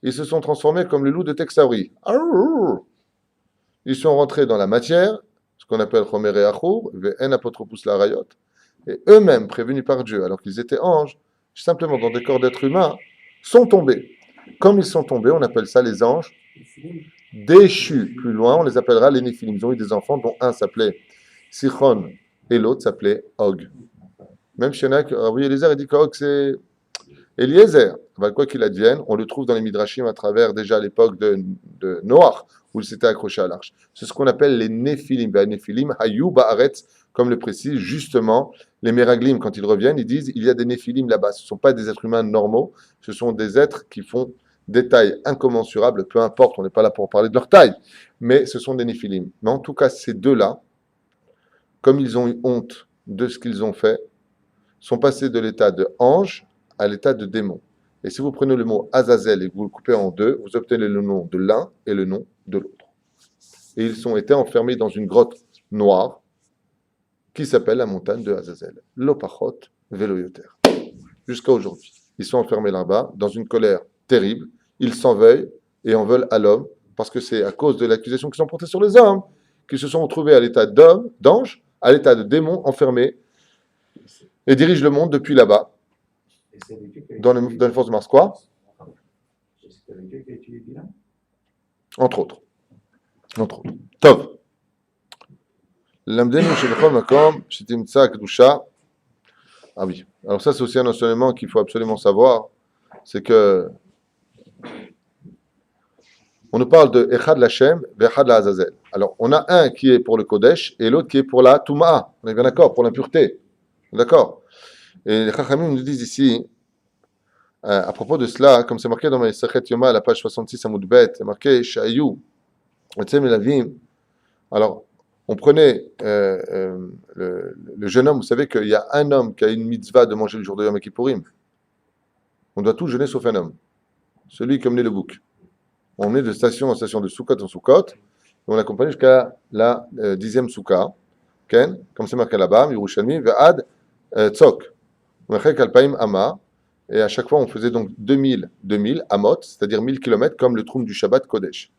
ils se sont transformés comme le loup de Texaouri. Ils sont rentrés dans la matière, ce qu'on appelle Chomer et Achour, Ve'en apotropous la rayot, et eux-mêmes, prévenus par Dieu, alors qu'ils étaient anges, simplement dans des corps d'êtres humains, sont tombés. Comme ils sont tombés, on appelle ça les anges déchus. Plus loin, on les appellera les Néphilim. Ils ont eu des enfants dont un s'appelait Sichon et l'autre s'appelait Og. Même si il y en a qui, oui, Eliezer, il dit qu'Og c'est Eliezer. Quoi qu'il advienne, on le trouve dans les Midrashim à travers déjà l'époque de Noach, où il s'était accroché à l'arche. C'est ce qu'on appelle les Néphilim. Les Néphilim, Hayou Ba'aretz, comme le précise justement les Meraglim, quand ils reviennent, ils disent il y a des Néphilim là-bas. Ce ne sont pas des êtres humains normaux, ce sont des êtres qui font des tailles incommensurables, peu importe, on n'est pas là pour parler de leur taille, mais ce sont des Néphilim. Mais en tout cas, ces deux-là, comme ils ont eu honte de ce qu'ils ont fait, sont passés de l'état de ange à l'état de démon. Et si vous prenez le mot Azazel et que vous le coupez en deux, vous obtenez le nom de l'un et le nom de l'autre. Et ils ont été enfermés dans une grotte noire qui s'appelle la montagne de Azazel. Lopachot Veloyoter. Jusqu'à aujourd'hui. Ils sont enfermés là-bas, dans une colère terrible. Ils s'en veulent et en veulent à l'homme, parce que c'est à cause de l'accusation qu'ils ont portée sur les hommes qu'ils se sont retrouvés à l'état d'homme, d'ange, à l'état de démon, enfermés, et dirigent le monde depuis là-bas, dans les forces de Mars. Quoi? Entre autres. Entre autres. Tov. L'amdenu chez le makom, chez Timtsa Kedusha. Ah oui. Alors ça, c'est aussi un enseignement qu'il faut absolument savoir. C'est que on nous parle de Echad Lachem et Echad la Azazel. Alors, on a un qui est pour le Kodesh et l'autre qui est pour la Touma. On est bien d'accord, pour l'impureté. D'accord. Et les Chachamim nous disent ici, à propos de cela, comme c'est marqué dans ma Sechet Yoma, à la page 66 à Moudbet, c'est marqué Sha'ayou, Etzem Elavim. Alors, on prenait le jeune homme, vous savez qu'il y a un homme qui a une mitzvah de manger le jour de Yom Kippourim. On doit tous jeûner sauf un homme, celui qui a mené le bouc. On emmenait de station en station, de soukot en soukot, et on l'accompagnait jusqu'à la 10e souka, comme c'est marqué là-bas, Yerushalmi, Ve'ad Tzok, Mechek Alpaim Ama, et à chaque fois on faisait donc 2000 Amot, c'est-à-dire 1000 km, comme le Troum du Shabbat Kodesh.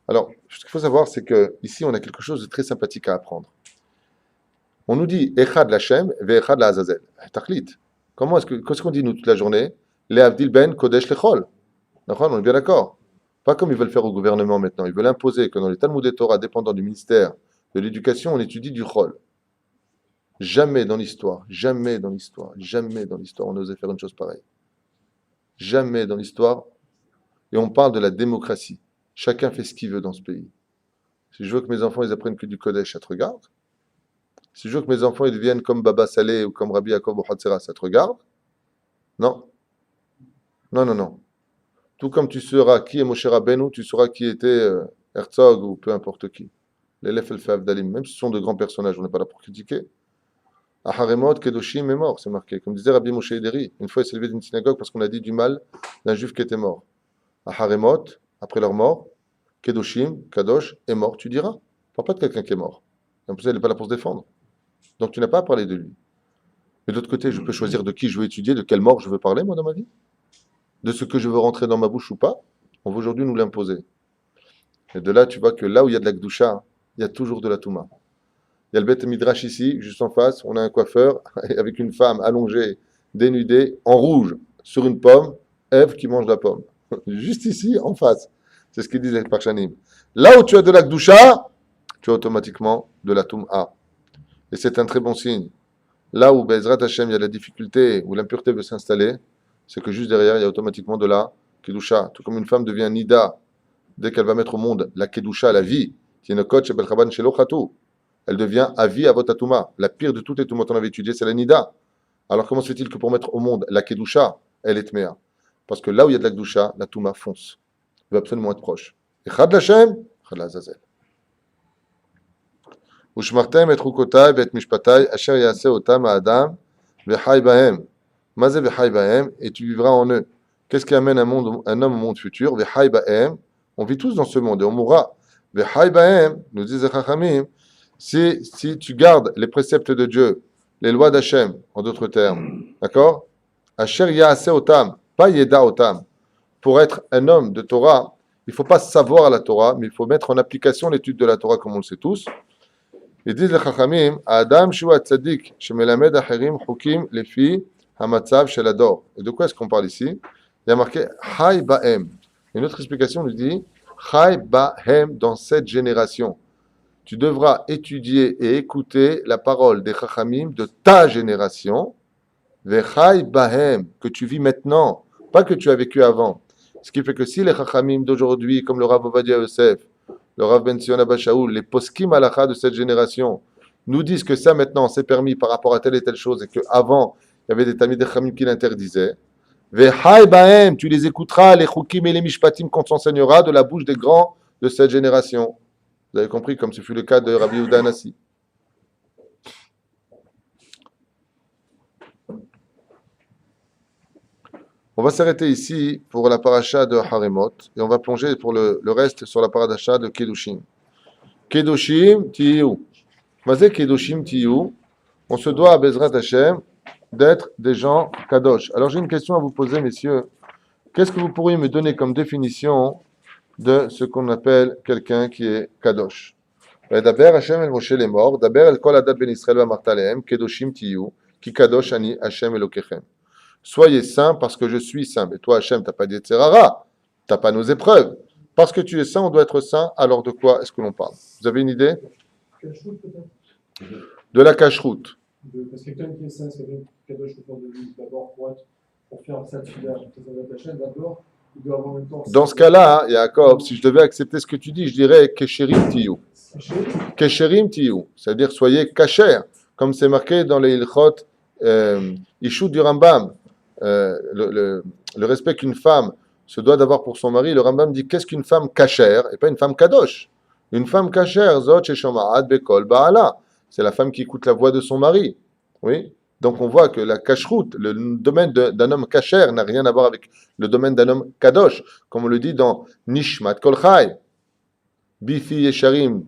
Alors, ce qu'il faut savoir, c'est qu'ici on a quelque chose de très sympathique à apprendre. On nous dit Echad Lachem, Ve'echad la Azazel. Tachlit. Qu'est-ce qu'on dit nous toute la journée? Le Avdil Ben Kodesh Lechol. On est bien d'accord. Pas comme ils veulent faire au gouvernement maintenant. Ils veulent imposer que dans les Talmud et Torah dépendant du ministère de l'Éducation, on étudie du Chol. Jamais dans l'histoire, on osait faire une chose pareille. Jamais dans l'histoire. Et on parle de la démocratie. Chacun fait ce qu'il veut dans ce pays. Si je veux que mes enfants ils apprennent que du Kodesh, ça te regarde. Si je veux que mes enfants ils deviennent comme Baba Saleh ou comme Rabbi Yaakov Hatzera, ça te regarde. Non. Non. Tout comme tu sauras qui est Moshe Rabbeinu, tu sauras qui était Herzog ou peu importe qui. L'élève El Favdalim, même si ce sont de grands personnages, on n'est pas là pour critiquer. Aharemot, Kedoshim est mort, c'est marqué. Comme disait Rabbi Moshe Ederi, une fois il s'est levé d'une synagogue parce qu'on a dit du mal d'un juif qui était mort. Aharemot, après leur mort, Kedoshim, Kadosh, est mort, tu diras. Parle pas de quelqu'un qui est mort. En plus, il n'est pas là pour se défendre. Donc tu n'as pas à parler de lui. Mais de l'autre côté, je peux choisir de qui je veux étudier, de quelle mort je veux parler, moi, dans ma vie. De ce que je veux rentrer dans ma bouche ou pas. On veut aujourd'hui nous l'imposer. Et de là, tu vois que là où il y a de la Gdusha, il y a toujours de la Touma. Il y a le Beth Midrash ici, juste en face, on a un coiffeur avec une femme allongée, dénudée, en rouge, sur une pomme, Ève qui mange la pomme. Juste ici, en face. C'est ce qu'ils disent les Parchanim. Là où tu as de la Gdusha, tu as automatiquement de la Touma. Et c'est un très bon signe. Là où Bezrat Hashem, il y a la difficulté, où l'impureté veut s'installer, c'est que juste derrière, il y a automatiquement de la Kedusha. Tout comme une femme devient Nida dès qu'elle va mettre au monde la Kedusha, la vie, qui est une coach elle devient Avi Avotatuma. La pire de toutes les Tumot qu'on avait étudiées, c'est la Nida. Alors comment se fait-il que pour mettre au monde la Kedusha, elle est Tmea? Parce que là où il y a de la Kedusha, la Touma fonce. Il va absolument être proche. Echad Lashem, Echad Lazazel. Ushmartem et Rukotai, Bet Mishpatai, Asher Yase Otam Adam, Vechai Bahem. Mazé Vechai Bahem, et tu vivras en eux. Qu'est-ce qui amène un homme au monde futur? Vechai Bahem. On vit tous dans ce monde et on mourra. Vechai Bahem, nous disent les Chachamim, si tu gardes les préceptes de Dieu, les lois d'Hachem, en d'autres termes, d'accord? Asher Yase Otam, pas Yeda Otam. Pour être un homme de Torah, il ne faut pas savoir la Torah, mais il faut mettre en application l'étude de la Torah comme on le sait tous. Ils disent les Chachamim, Adam Shua Tzadik, Shemelamed Acherim Chukim, les filles, Hamatzav Shelador. Et de quoi est-ce qu'on parle ici? Il y a marqué Chai Bahem. Une autre explication nous dit Chai Bahem dans cette génération. Tu devras étudier et écouter la parole des Chachamim de ta génération, Vechai Bahem, que tu vis maintenant, pas que tu as vécu avant. Ce qui fait que si les Chachamim d'aujourd'hui, comme le Rav Ovadia Yosef, le Rav Ben Sion Abba Shaul, les poskim halakha de cette génération, nous disent que ça maintenant c'est permis par rapport à telle et telle chose et qu'avant il y avait des Talmidei Chachamim qui l'interdisaient, Vechai Bahem, tu les écouteras, les Chukim et les Mishpatim qu'on t'enseignera de la bouche des grands de cette génération. Vous avez compris, comme ce fut le cas de Rabbi Yehuda Hanassi. On va s'arrêter ici pour la paracha de Haremot et on va plonger pour le reste sur la paracha de Kedushim. Kedushim Tiyu. Mazé Kedushim Tiyu. On se doit à Bezrat Hashem d'être des gens kadosh. Alors j'ai une question à vous poser, messieurs. Qu'est-ce que vous pourriez me donner comme définition de ce qu'on appelle quelqu'un qui est kadosh? Daber Hashem el Moshe les morts. Daber el kol adat ben Israël va martalehem. Kedushim Tiyu. Ki kadosh ani Hashem elokechem. Soyez saints parce que je suis saint. Mais toi, Hachem, tu n'as pas d'Yetzerara, tu n'as pas nos épreuves. Parce que tu es saint, on doit être saint. Alors de quoi est-ce que l'on parle? Vous avez une idée? Cache-route, peut-être. De la cache-route. Parce que quelqu'un qui est saint, c'est quelqu'un qui cadoche autour de lui. D'abord, pour faire ça de fidèle, d'abord, il doit avoir en même temps. Dans ce cas-là, Yaakov, si je devais accepter ce que tu dis, je dirais Kesherim Tiyu. Kesherim Tiyu. C'est-à-dire soyez kasher. Comme c'est marqué dans les Ilchot Ishut du Rambam. Le respect qu'une femme se doit d'avoir pour son mari, le Rambam dit qu'est-ce qu'une femme kasher et pas une femme kadosh. Une femme kasher, zot sheshoma'at bekol ba'ala, c'est la femme qui écoute la voix de son mari. Oui. Donc on voit que la kashrut, le domaine d'un homme kasher n'a rien à voir avec le domaine d'un homme kadosh, comme on le dit dans Nishmat Kol Chai, Bifi Yesharim,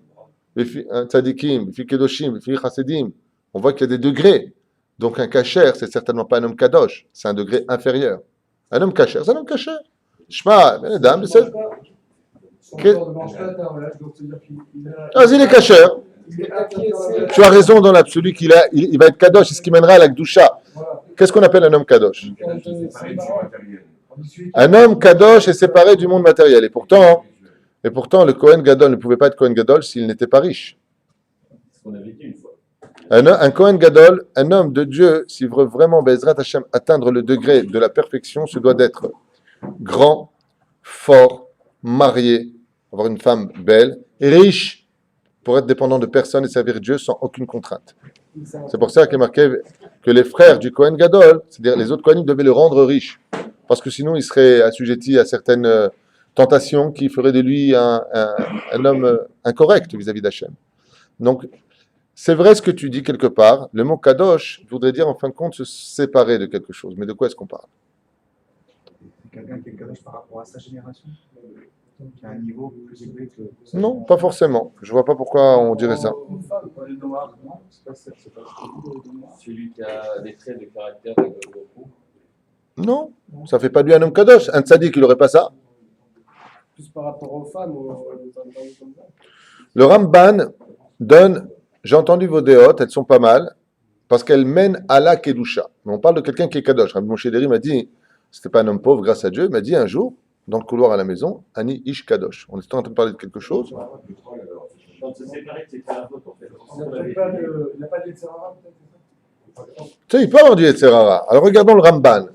Bifi Tzadikim, Bifi Kedoshim, Bifi Chasedim. On voit qu'il y a des degrés. Donc un kasher, c'est certainement pas un homme kadosh, c'est un degré inférieur. Un homme kasher, c'est un homme kasher. Shema, mesdames, c'est... Vas-y, il est kasher. Tu as raison dans l'absolu il va être kadosh, c'est ce qui mènera à la gdusha. Qu'est-ce qu'on appelle un homme kadosh? Un homme kadosh est séparé du monde matériel. Et pourtant, le Kohen Gadol ne pouvait pas être Kohen Gadol s'il n'était pas riche. Un Kohen Gadol, un homme de Dieu, s'il veut vraiment Bezrat Hashem atteindre le degré de la perfection, se doit d'être grand, fort, marié, avoir une femme belle et riche pour être dépendant de personne et servir Dieu sans aucune contrainte. C'est pour ça qu'il est marqué que les frères du Kohen Gadol, c'est-à-dire les autres Kohanim, devaient le rendre riche, parce que sinon il serait assujetti à certaines tentations qui feraient de lui un homme incorrect vis-à-vis d'Hachem. Donc, c'est vrai ce que tu dis quelque part. Le mot kadosh voudrait dire en fin de compte se séparer de quelque chose. Mais de quoi est-ce qu'on parle? Quelqu'un qui est kadosh par rapport à sa génération, qui a un niveau plus élevé que... Non, pas forcément. Je vois pas pourquoi on dirait ça. Celui qui a des traits de caractère de beaucoup. Non, ça fait pas de lui un homme kadosh. Un tzaddik, il n'aurait pas ça. Plus par rapport aux femmes, Le Ramban donne... J'ai entendu vos déotes, elles sont pas mal, parce qu'elles mènent à la Kedusha. Mais on parle de quelqu'un qui est Kadosh. Rabbi Moshe Deri m'a dit, c'était pas un homme pauvre grâce à Dieu, il m'a dit un jour, dans le couloir à la maison, Ani Ish Kadosh. On était en train de parler de quelque chose. Quand c'est séparé, c'est pas la faute en fait. il n'a pas de Yetzerara, peut-être? Tu sais, il peut avoir du Yetzerara. Alors regardons le Ramban.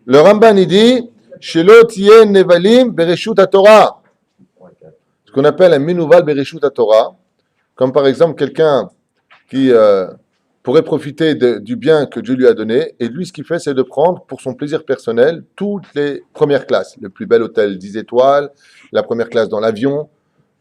Le Ramban, il dit, Shelo tien nevalim bereshut Torah. Ce qu'on appelle un minouval bereshut Torah, comme par exemple quelqu'un qui pourrait profiter du bien que Dieu lui a donné, et lui, ce qu'il fait, c'est de prendre pour son plaisir personnel toutes les premières classes, le plus bel hôtel 10 étoiles, la première classe dans l'avion,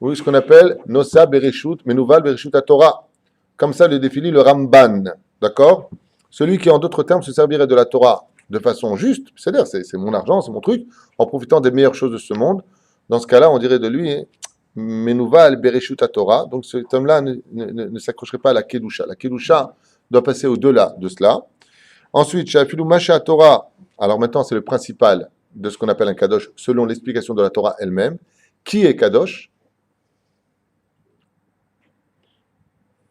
oui, ce qu'on appelle Nosa bereshut, minouval bereshut Torah. Comme ça le définit le Ramban, d'accord? Celui qui, en d'autres termes, se servirait de la Torah de façon juste, c'est-à-dire c'est mon argent, c'est mon truc, en profitant des meilleures choses de ce monde. Dans ce cas-là, on dirait de lui, Menouval Bereshut Torah. Donc cet homme-là ne s'accrocherait pas à la Kedusha. La Kedusha doit passer au-delà de cela. Ensuite, Shafilu Masha Torah. Alors maintenant, c'est le principal de ce qu'on appelle un Kadosh, selon l'explication de la Torah elle-même. Qui est Kadosh?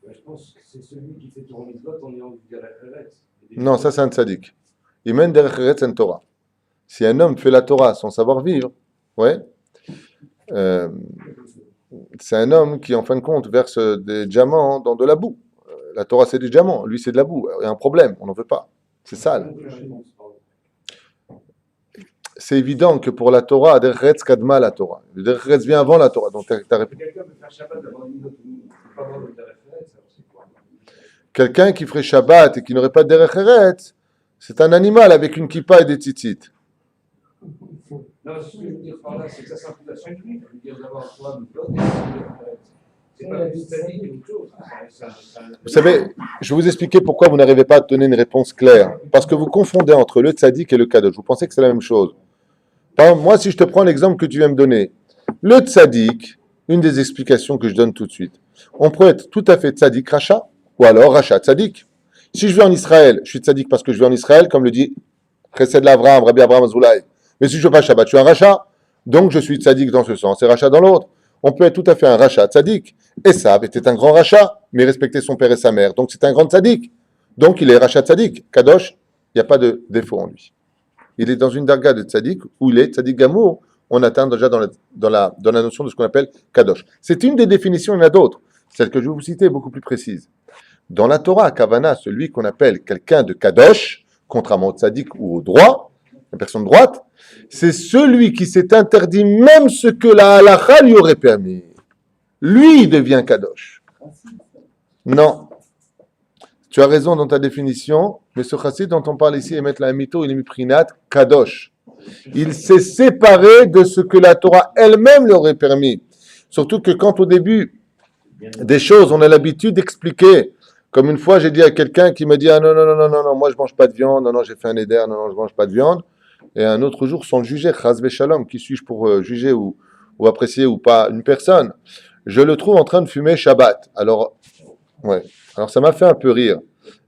Je pense que c'est celui qui fait tourner le vote en ayant du Derech. Non, ça c'est un tzaddik. Il mène derech eretz en Torah. Si un homme fait la Torah sans savoir vivre, ouais, c'est un homme qui, en fin de compte, verse des diamants dans de la boue. La Torah, c'est des diamants. Lui, c'est de la boue. Il y a un problème. On n'en veut pas. C'est sale. C'est évident que pour la Torah, derech eretz kadma la Torah. Le derech eretz vient avant la Torah. Donc, Quelqu'un peut faire Shabbat avant une autre, pas avoir le Derech, c'est quoi? quelqu'un qui ferait Shabbat et qui n'aurait pas de derech eretz, c'est un animal avec une kippa et des tzitzit. Non, ce que je veux dire par là, c'est que ça s'applique à chaque vie. Je veux dire d'avoir un problème de vote, c'est pas une statique ou autre chose. Vous savez, je vais vous expliquer pourquoi vous n'arrivez pas à donner une réponse claire. Parce que vous confondez entre le tzaddik et le kadosh. Vous pensez que c'est la même chose. Par exemple, moi, si je te prends l'exemple que tu viens me donner, le tzaddik, une des explications que je donne tout de suite, on peut être tout à fait tzaddik racha, ou alors racha tzaddik. Si je vais en Israël, je suis tzaddik parce que je vais en Israël, comme le dit Chesed l'Avram, Rabbi Abraham Azoulay. Mais si je ne fais pas Shabbat, je suis un racha. Donc je suis tzaddik dans ce sens et racha dans l'autre. On peut être tout à fait un racha tzaddik. Esav était un grand racha, mais il respectait son père et sa mère. Donc c'est un grand tzaddik. Donc il est racha tzaddik. Kadosh, il n'y a pas de défaut en lui. Il est dans une darga de tzaddik où il est tzaddik gamour. On atteint déjà dans la notion de ce qu'on appelle kadosh. C'est une des définitions, il y en a d'autres. Celle que je vais vous citer est beaucoup plus précise. Dans la Torah, Kavana, celui qu'on appelle quelqu'un de kadosh, contrairement au tzaddik ou au droit, la personne droite, c'est celui qui s'est interdit même ce que la halakha lui aurait permis. Lui, il devient kadosh. Non. Tu as raison dans ta définition, mais ce chassid dont on parle ici, Emet La'amito, il est miprinat kadosh. Il s'est séparé de ce que la Torah elle-même lui aurait permis. Surtout que quand au début des choses, on a l'habitude d'expliquer. Comme une fois, j'ai dit à quelqu'un qui m'a dit « Ah non, non, non, non, non, non, moi je mange pas de viande, non, non, j'ai fait un éder, non, non, je mange pas de viande. » Et un autre jour, sans le juger, chas v'shalom, qui suis-je pour juger ou apprécier ou pas une personne? Je le trouve en train de fumer Shabbat. Alors, ouais. Alors ça m'a fait un peu rire.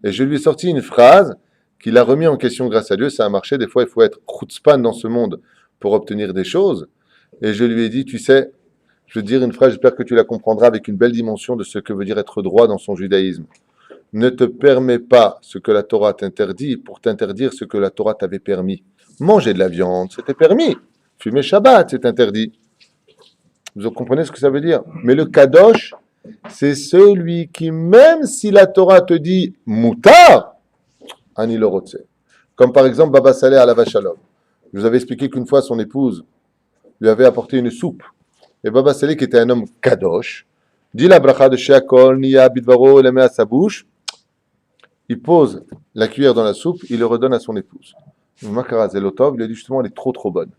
Et je lui ai sorti une phrase qu'il a remis en question grâce à Dieu. Ça a marché. Des fois, il faut être chutzpan dans ce monde pour obtenir des choses. Et je lui ai dit, tu sais, je veux dire une phrase, j'espère que tu la comprendras avec une belle dimension de ce que veut dire être droit dans son judaïsme. Ne te permets pas ce que la Torah t'interdit pour t'interdire ce que la Torah t'avait permis. Manger de la viande, c'était permis. Fumer Shabbat, c'est interdit. Vous comprenez ce que ça veut dire? Mais le kadosh, c'est celui qui, même si la Torah te dit mutar, ani lo rotse. Comme par exemple Baba Saleh à la Vachalom. Je vous avais expliqué qu'une fois son épouse lui avait apporté une soupe. Et Baba Saleh, qui était un homme kadosh, dit la bracha de Sheakol, Niya, Bidvaro, il la met à sa bouche. Il pose la cuillère dans la soupe, il le redonne à son épouse. Makara Zelotov, il lui a dit justement, elle est trop bonne.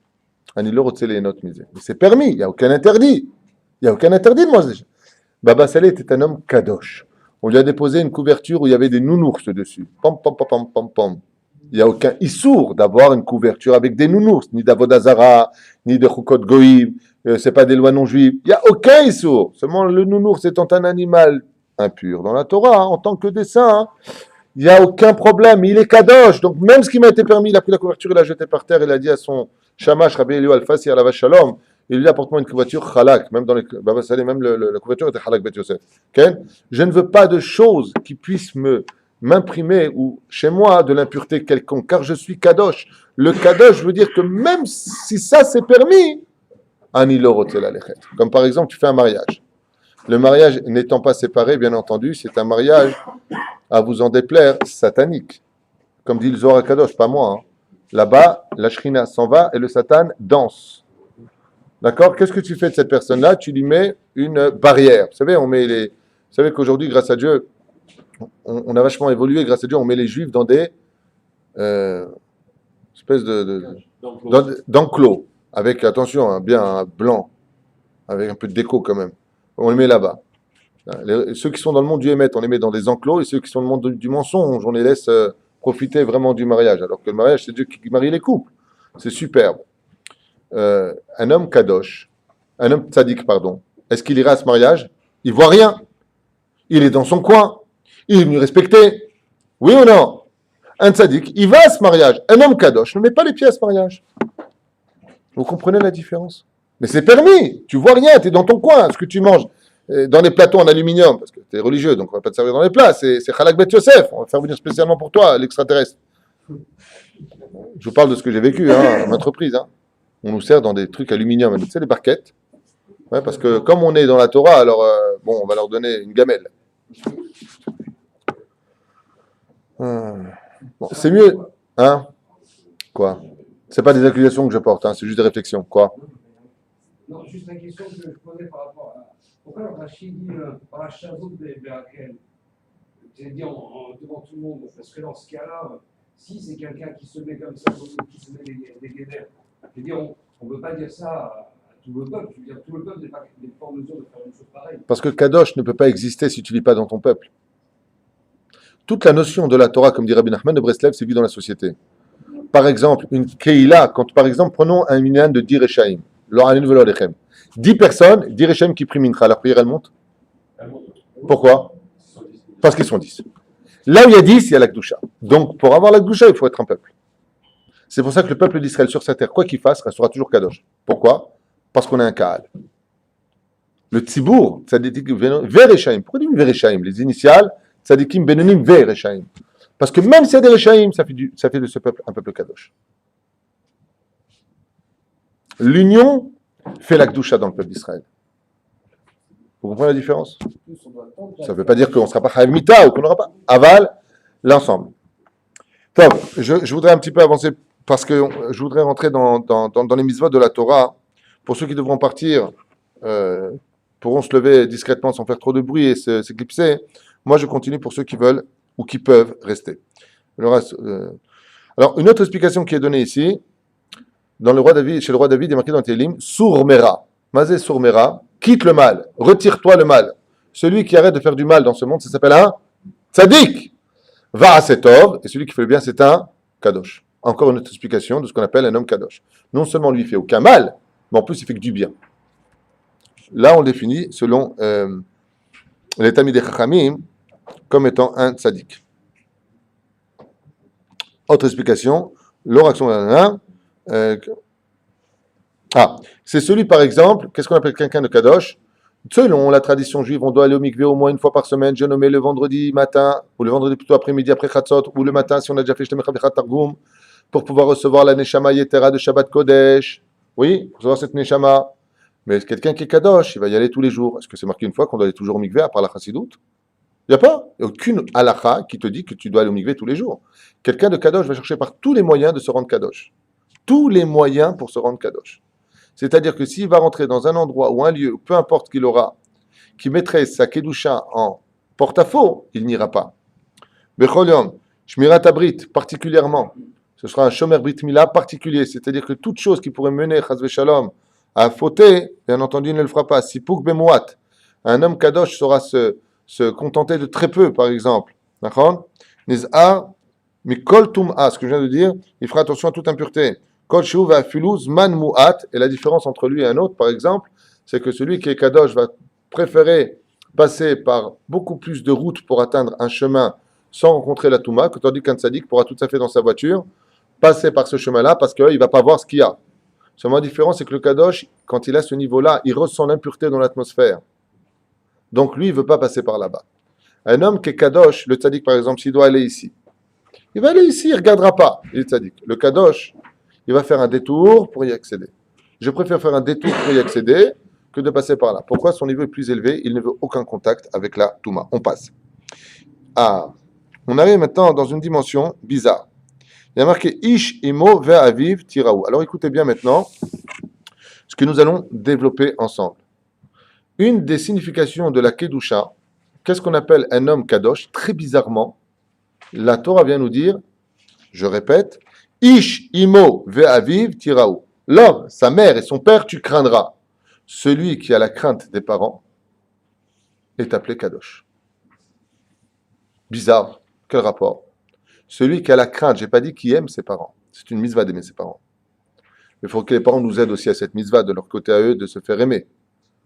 Ani lo rotse les notes misées. Mais c'est permis, il n'y a aucun interdit. Il n'y a aucun interdit de manger. Baba Saleh était un homme kadosh. On lui a déposé une couverture où il y avait des nounours dessus. Pom, pom, pom, pom, pom, pom. Il n'y a aucun issour d'avoir une couverture avec des nounours, ni d'avodazara, ni de chukot goïm, c'est pas des lois non juives. Il n'y a aucun issour. Seulement le nounours étant un animal impur dans la Torah, en tant que dessin, il n'y a aucun problème. Il est kadosh. Donc même ce qui m'a été permis, il a pris la couverture, il l'a jeté par terre, il a dit à son shamash, Rabbi Eliyahu Alfasi à la vache shalom, il lui apporte-moi une couverture halak, même dans les Baba Saleh, même la couverture était halak bet Yosef. Okay? Je ne veux pas de choses qui puissent m'imprimer ou chez moi de l'impureté quelconque, car je suis kadosh. Le kadosh veut dire que même si ça c'est permis, comme par exemple tu fais un mariage. Le mariage n'étant pas séparé, bien entendu, c'est un mariage, à vous en déplaire, satanique. Comme dit le Zohar Kadosh, pas moi. Hein. Là-bas, la Shrina s'en va et le Satan danse. D'accord? Qu'est-ce que tu fais de cette personne-là? Tu lui mets une barrière. Vous savez, vous savez qu'aujourd'hui, grâce à Dieu, on a vachement évolué. Grâce à Dieu, on met les Juifs dans des espèces d'enclos. Avec, attention, bien un blanc, avec un peu de déco quand même. On les met là-bas. Ceux qui sont dans le monde du Hémet, on les met dans des enclos, et ceux qui sont dans le monde du mensonge, on les laisse profiter vraiment du mariage. Alors que le mariage, c'est Dieu qui marie les couples. C'est superbe. Un homme kadosh, un homme tzaddik, pardon, est-ce qu'il ira à ce mariage? Il voit rien. Il est dans son coin. Il est venu respecter. Oui ou non? Un tzaddik, il va à ce mariage. Un homme kadosh ne met pas les pieds à ce mariage. Vous comprenez la différence? Mais c'est permis. Tu vois rien, tu es dans ton coin. Ce que tu manges dans les plateaux en aluminium, parce que tu es religieux, donc on ne va pas te servir dans les plats. C'est Chalak Bet Yosef. On va faire venir spécialement pour toi, l'extraterrestre. Je vous parle de ce que j'ai vécu en entreprise. On nous sert dans des trucs aluminium. Tu sais, les barquettes. Ouais, parce que comme on est dans la Torah, alors bon, on va leur donner une gamelle. Bon, c'est mieux. Hein? Quoi? C'est pas des accusations que je porte, c'est juste des réflexions. Quoi? Non, juste la question que je posais par rapport à. Pourquoi le Rachid dit par la chazout de Berakel? C'est dit devant tout le monde. Parce que dans ce cas-là, si c'est quelqu'un qui se met comme ça, qui se met des guédères, je veux dire, on ne peut pas dire ça à tout le peuple. Je veux dire, tout le peuple n'est pas en mesure de faire une chose pareille. Parce que Kadosh ne peut pas exister si tu ne vis pas dans ton peuple. Toute la notion de la Torah, comme dit Rabbi Nachman de Breslev, c'est vu dans la société. Par exemple, une Keila, par exemple, prenons un minyan de 10 Rechaim, 10 personnes, 10 Rechaim qui prient Mincha, leur prière elle monte. Pourquoi? Parce qu'ils sont 10. Là où il y a 10, il y a la Kedusha. Donc, pour avoir la Kedusha, il faut être un peuple. C'est pour ça que le peuple d'Israël sur sa terre, quoi qu'il fasse, restera toujours Kadosh. Pourquoi? Parce qu'on est un Kaal. Le Tzibour, Tzadikim Verechaim. Pourquoi dit Verechaim? Les initiales, Tzadikim Benonim Verechaim. Parce que même s'il y a des Rechaim, ça fait de ce peuple un peuple Kadosh. L'union fait la Kedusha dans le peuple d'Israël. Vous comprenez la différence? Ça ne veut pas dire qu'on ne sera pas Chayav Mita ou qu'on n'aura pas. Aval, l'ensemble. Je voudrais un petit peu avancer parce que je voudrais rentrer dans les mitzvot de la Torah. Pour ceux qui devront partir, pourront se lever discrètement sans faire trop de bruit et s'éclipser. Moi, je continue pour ceux qui veulent ou qui peuvent rester. Alors, une autre explication qui est donnée ici, chez le roi David, il est marqué dans Télim, Sourmera. Mazé Sourmera, quitte le mal, retire-toi le mal. Celui qui arrête de faire du mal dans ce monde, ça s'appelle un tzaddik. Va à Setov, et celui qui fait le bien, c'est un kadosh. Encore une autre explication de ce qu'on appelle un homme kadosh. Non seulement lui, il fait aucun mal, mais en plus, il fait que du bien. Là, on le définit selon les Talmidei Chachamim comme étant un tzaddik. Autre explication, l'oraction d'un c'est celui, par exemple, qu'est-ce qu'on appelle quelqu'un de kadosh? Selon la tradition juive, on doit aller au mikvé au moins une fois par semaine, j'ai nommé le vendredi matin, ou le vendredi plutôt après-midi, après Chatzot, ou le matin, si on a déjà fait Shtemei Chavechat Targum, pour pouvoir recevoir la Neshama Yetera de Shabbat Kodesh. Oui, pour recevoir cette Neshama. Mais quelqu'un qui est kadosh, il va y aller tous les jours. Est-ce que c'est marqué une fois qu'on doit aller toujours au mikvé, à part la Chassidoute? Il n'y a pas. Il n'y a aucune halakha qui te dit que tu dois aller au mikvé tous les jours. Quelqu'un de kadosh va chercher par tous les moyens de se rendre kadosh. Tous les moyens pour se rendre kadosh. C'est-à-dire que s'il va rentrer dans un endroit ou un lieu, peu importe qu'il aura, qui mettrait sa kedusha en porte-à-faux, il n'ira pas. Bechol yom, shmirat abrit, particulièrement, ce sera un shomer brit mila particulier, c'est-à-dire que toute chose qui pourrait mener chas v'shalom à fauter, bien entendu, il ne le fera pas. Sipuk bemouat, un homme kadosh saura se contenter de très peu, par exemple. D'accord? Niz'a mikol tum'a, ce que je viens de dire, il fera attention à toute impureté. Kol shuv afiluz man mu'at, et la différence entre lui et un autre, par exemple, c'est que celui qui est kadosh va préférer passer par beaucoup plus de routes pour atteindre un chemin sans rencontrer la touma, que tandis qu'un tzaddik pourra tout à fait dans sa voiture passer par ce chemin-là parce qu'il ne va pas voir ce qu'il y a. Seulement la différence, c'est que le kadosh, quand il a ce niveau-là, il ressent l'impureté dans l'atmosphère. Donc lui, il ne veut pas passer par là-bas. Un homme qui est kadosh, le tzaddik par exemple, s'il doit aller ici, il va aller ici, il ne regardera pas, il est tzaddik. Le kadosh, il va faire un détour pour y accéder. Je préfère faire un détour pour y accéder que de passer par là. Pourquoi? Son niveau est plus élevé, il ne veut aucun contact avec la Touma. On passe. On arrive maintenant dans une dimension bizarre. Il y a marqué Ish imo ve'aviv tiraou. Alors écoutez bien maintenant ce que nous allons développer ensemble. Une des significations de la Kedusha, qu'est-ce qu'on appelle un homme Kadosh? Très bizarrement, la Torah vient nous dire, je répète, Ish imo ve'aviv tiraou. L'homme, sa mère et son père, tu craindras. Celui qui a la crainte des parents est appelé Kadosh. Bizarre, quel rapport? Celui qui a la crainte, j'ai pas dit qui aime ses parents. C'est une mitzvah d'aimer ses parents. Il faut que les parents nous aident aussi à cette mitzvah, de leur côté à eux, de se faire aimer.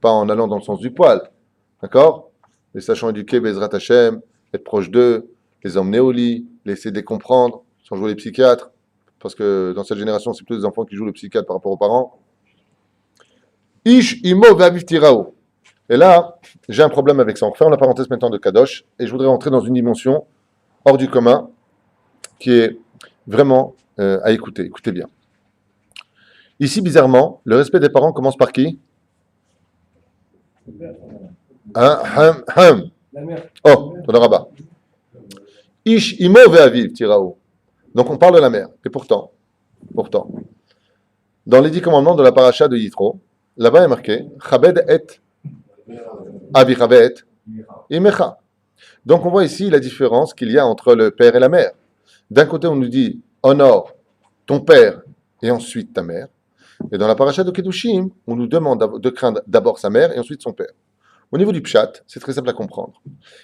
Pas en allant dans le sens du poil. D'accord? Les sachant éduquer, Bezrat Hashem, être proche d'eux, les emmener au lit, les essayer de les comprendre, sans jouer les psychiatres. Parce que dans cette génération, c'est plutôt des enfants qui jouent le psychiatre par rapport aux parents. Ish imo ve'aviv tirao. Et là, j'ai un problème avec ça. On ferme la parenthèse maintenant de Kadosh, et je voudrais rentrer dans une dimension hors du commun, qui est vraiment à écouter. Écoutez bien. Ici, bizarrement, le respect des parents commence par qui? La mère. Oh, Todarabah. Ish imo ve'aviv tirao. Donc on parle de la mère. Et pourtant, dans les 10 commandements de la paracha de Yitro, là-bas il est marqué Chabed et Avichabed imecha. Donc on voit ici la différence qu'il y a entre le père et la mère. D'un côté, on nous dit honore ton père et ensuite ta mère. Et dans la paracha de Kedushim, on nous demande de craindre d'abord sa mère et ensuite son père. Au niveau du pshat, c'est très simple à comprendre.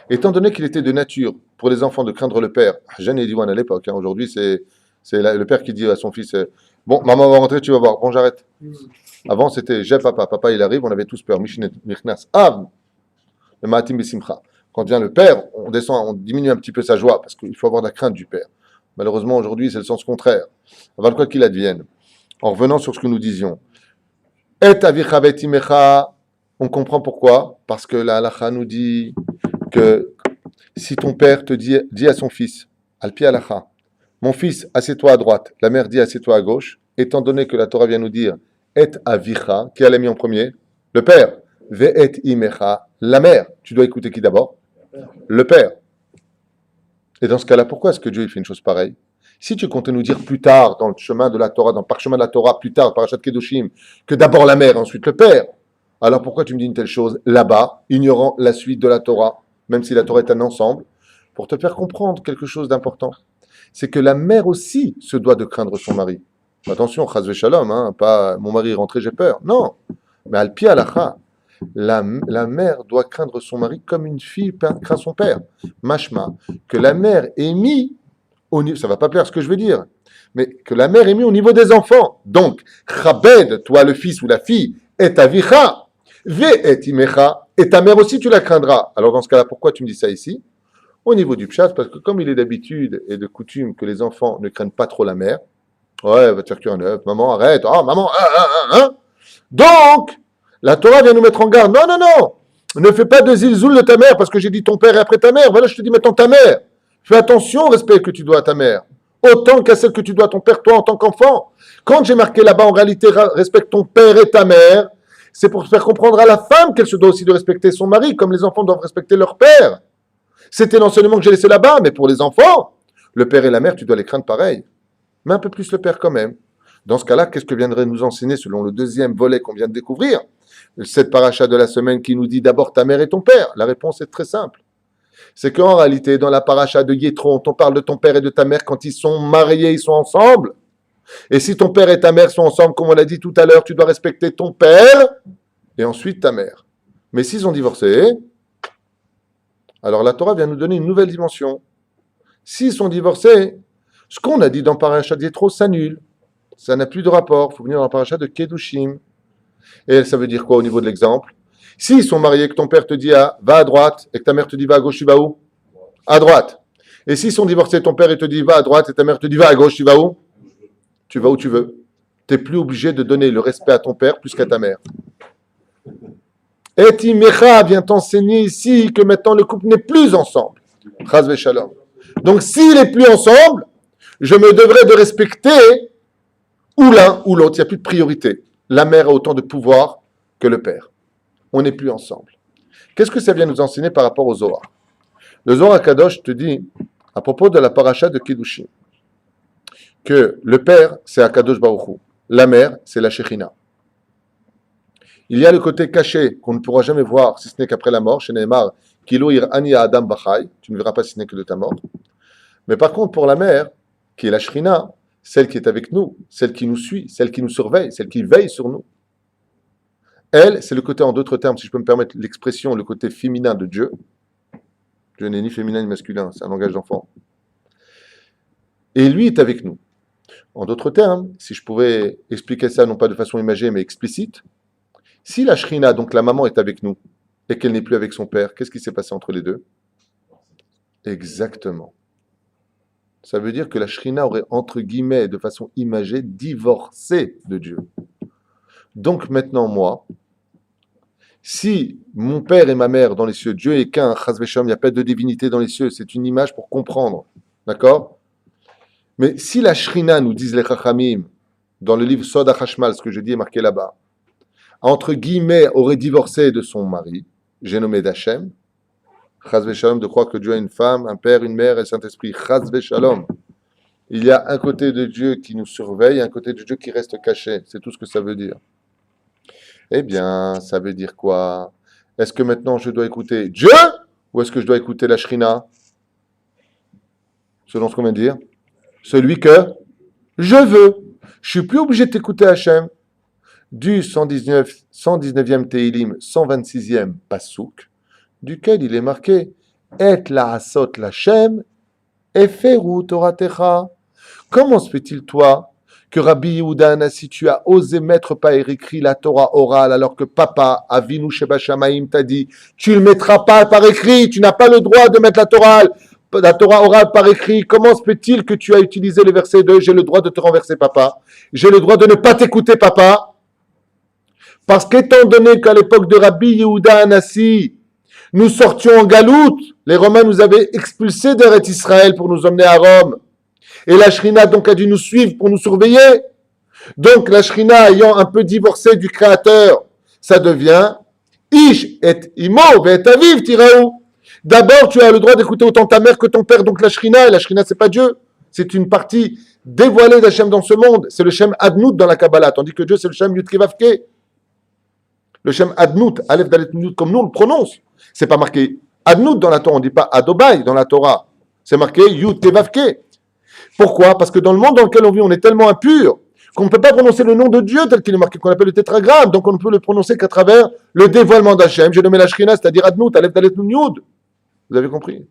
Étant donné qu'il était de nature pour les enfants de craindre le père, Jeanne et Diwan à l'époque, aujourd'hui c'est le père qui dit à son fils bon, maman va rentrer, tu vas voir, bon j'arrête. Avant c'était j'ai papa, papa il arrive, on avait tous peur. Michnas Av, le Maatim Besimcha. Quand vient le père, on descend, on diminue un petit peu sa joie parce qu'il faut avoir la crainte du père. Malheureusement aujourd'hui c'est le sens contraire. Avant quoi qu'il advienne. En revenant sur ce que nous disions, Et avichavet imecha. On comprend pourquoi. Parce que la halakha nous dit que si ton père te dit à son fils, al-pi halakha, mon fils, assieds-toi à droite, la mère dit assieds-toi à gauche, étant donné que la Torah vient nous dire et avicha, qui a mis en premier? Le père. Ve'et imecha, la mère. Tu dois écouter qui d'abord? Le père. Et dans ce cas-là, pourquoi est-ce que Dieu il fait une chose pareille? Si tu comptais nous dire plus tard, dans le chemin de la Torah, dans le parchemin de la Torah, plus tard, parachat Kedoshim, que d'abord la mère, ensuite le père, alors pourquoi tu me dis une telle chose là-bas, ignorant la suite de la Torah, même si la Torah est un ensemble, pour te faire comprendre quelque chose d'important? C'est que la mère aussi se doit de craindre son mari. Attention, chas v'shalom, hein, pas mon mari est rentré, j'ai peur. Non, mais al-pi halacha, la mère doit craindre son mari comme une fille craint son père. Mashma, que la mère est mise au niveau, ça va pas plaire ce que je veux dire, mais que la mère est mise au niveau des enfants. Donc, chabed, toi le fils ou la fille, est avicha. Ve'et imecha, et ta mère aussi tu la craindras. Alors dans ce cas-là, pourquoi tu me dis ça ici? Au niveau du pshat, parce que comme il est d'habitude et de coutume que les enfants ne craignent pas trop la mère, ouais, va te faire cuire un œuf, maman arrête, oh maman, Donc, la Torah vient nous mettre en garde, non, ne fais pas de zilzoul de ta mère, parce que j'ai dit ton père et après ta mère, voilà je te dis maintenant ta mère. Fais attention au respect que tu dois à ta mère, autant qu'à celle que tu dois à ton père, toi en tant qu'enfant. Quand j'ai marqué là-bas, en réalité, respecte ton père et ta mère, c'est pour faire comprendre à la femme qu'elle se doit aussi de respecter son mari, comme les enfants doivent respecter leur père. C'était l'enseignement que j'ai laissé là-bas, mais pour les enfants, le père et la mère, tu dois les craindre pareil. Mais un peu plus le père quand même. Dans ce cas-là, qu'est-ce que viendrait nous enseigner selon le deuxième volet qu'on vient de découvrir? Cette paracha de la semaine qui nous dit d'abord ta mère et ton père. La réponse est très simple. C'est qu'en réalité, dans la paracha de Yitro, on parle de ton père et de ta mère quand ils sont mariés, ils sont ensemble. Et si ton père et ta mère sont ensemble, comme on l'a dit tout à l'heure, tu dois respecter ton père et ensuite ta mère. Mais s'ils ont divorcé, alors la Torah vient nous donner une nouvelle dimension. S'ils sont divorcés, ce qu'on a dit dans Parashat Yitro s'annule. Ça n'a plus de rapport. Il faut venir dans la Parashat de Kedushim. Et ça veut dire quoi au niveau de l'exemple? S'ils sont mariés, que ton père te dit va à droite et que ta mère te dit va à gauche, tu vas où? À droite. Et s'ils sont divorcés, ton père il te dit va à droite et ta mère te dit va à gauche, tu vas où? Tu vas où tu veux. Tu n'es plus obligé de donner le respect à ton père plus qu'à ta mère. Et Timecha vient t'enseigner ici que maintenant le couple n'est plus ensemble. Chas v'shalom. Donc s'il n'est plus ensemble, je me devrais de respecter ou l'un ou l'autre. Il n'y a plus de priorité. La mère a autant de pouvoir que le père. On n'est plus ensemble. Qu'est-ce que ça vient nous enseigner par rapport au Zohar? Le Zohar Kadosh te dit, à propos de la paracha de Kedushim, que le père, c'est Akadosh Baruch Hu. La mère, c'est la Shekhinah. Il y a le côté caché qu'on ne pourra jamais voir si ce n'est qu'après la mort. Chez Neymar, Kilo ir'ani Adam Bachai, tu ne verras pas si ce n'est que de ta mort. Mais par contre, pour la mère, qui est la Shekhinah, celle qui est avec nous, celle qui nous suit, celle qui nous surveille, celle qui veille sur nous, elle, c'est le côté, en d'autres termes, si je peux me permettre l'expression, le côté féminin de Dieu. Dieu n'est ni féminin ni masculin, c'est un langage d'enfant. Et lui est avec nous. En d'autres termes, si je pouvais expliquer ça non pas de façon imagée mais explicite, si la Shrina, donc la maman, est avec nous et qu'elle n'est plus avec son père, qu'est-ce qui s'est passé entre les deux? Exactement. Ça veut dire que la Shrina aurait, entre guillemets, de façon imagée, divorcé de Dieu. Donc maintenant, moi, si mon père et ma mère dans les cieux, Dieu est qu'un, chas v'shalom, il n'y a pas de divinité dans les cieux, c'est une image pour comprendre. D'accord? Mais si la Shrina, nous disent les Chachamim, dans le livre Sod HaChashmal, ce que je dis est marqué là-bas, entre guillemets, aurait divorcé de son mari, j'ai nommé d'Hachem, chas v'shalom, de croire que Dieu a une femme, un père, une mère et le Saint-Esprit, chas v'shalom. Il y a un côté de Dieu qui nous surveille, un côté de Dieu qui reste caché. C'est tout ce que ça veut dire. Eh bien, ça veut dire quoi? Est-ce que maintenant je dois écouter Dieu ou est-ce que je dois écouter la Shrina? Selon ce qu'on vient de dire. Celui que je veux. Je suis plus obligé de t'écouter Hachem. Du 119e Teilim, 126e Passouk, duquel il est marqué Et la asot l'Hachem, eferu Toratecha. Comment se fait-il, toi, que Rabbi Yehuda Hanassi, tu as osé mettre par écrit la Torah orale alors que papa, Avinu Sheba Shamayim, t'a dit tu ne le mettras pas par écrit, tu n'as pas le droit de mettre la Torah orale par écrit. Comment se fait-il que tu as utilisé le verset 2 j'ai le droit de te renverser papa, j'ai le droit de ne pas t'écouter papa? Parce qu'étant donné qu'à l'époque de Rabbi Yehuda Hanassi, nous sortions en galoute, les Romains nous avaient expulsés d'Eretz Israël pour nous emmener à Rome. Et la Shrina donc a dû nous suivre pour nous surveiller. Donc la Shrina ayant un peu divorcé du Créateur, ça devient Ish et Imo et Aviv Tiraou. D'abord, tu as le droit d'écouter autant ta mère que ton père, donc la Shrina. Et la Shrina, c'est pas Dieu. C'est une partie dévoilée d'Hachem dans ce monde. C'est le Shem Adnout dans la Kabbalah, tandis que Dieu, c'est le Shem Yud Kevavke. Le Shem Adnout, Aleph Dalet Nut, comme nous on le prononce. C'est pas marqué Adnout dans la Torah, on dit pas Adobai dans la Torah. C'est marqué Yud Kevavke. Pourquoi? Parce que dans le monde dans lequel on vit, on est tellement impur qu'on ne peut pas prononcer le nom de Dieu tel qu'il est marqué, qu'on appelle le tétragramme. Donc on ne peut le prononcer qu'à travers le dévoilement d'Hachem. J'ai nommé la Shrina, c'est-à-dire Adnout, Aleph Dalet Nun Yud. Vous avez compris?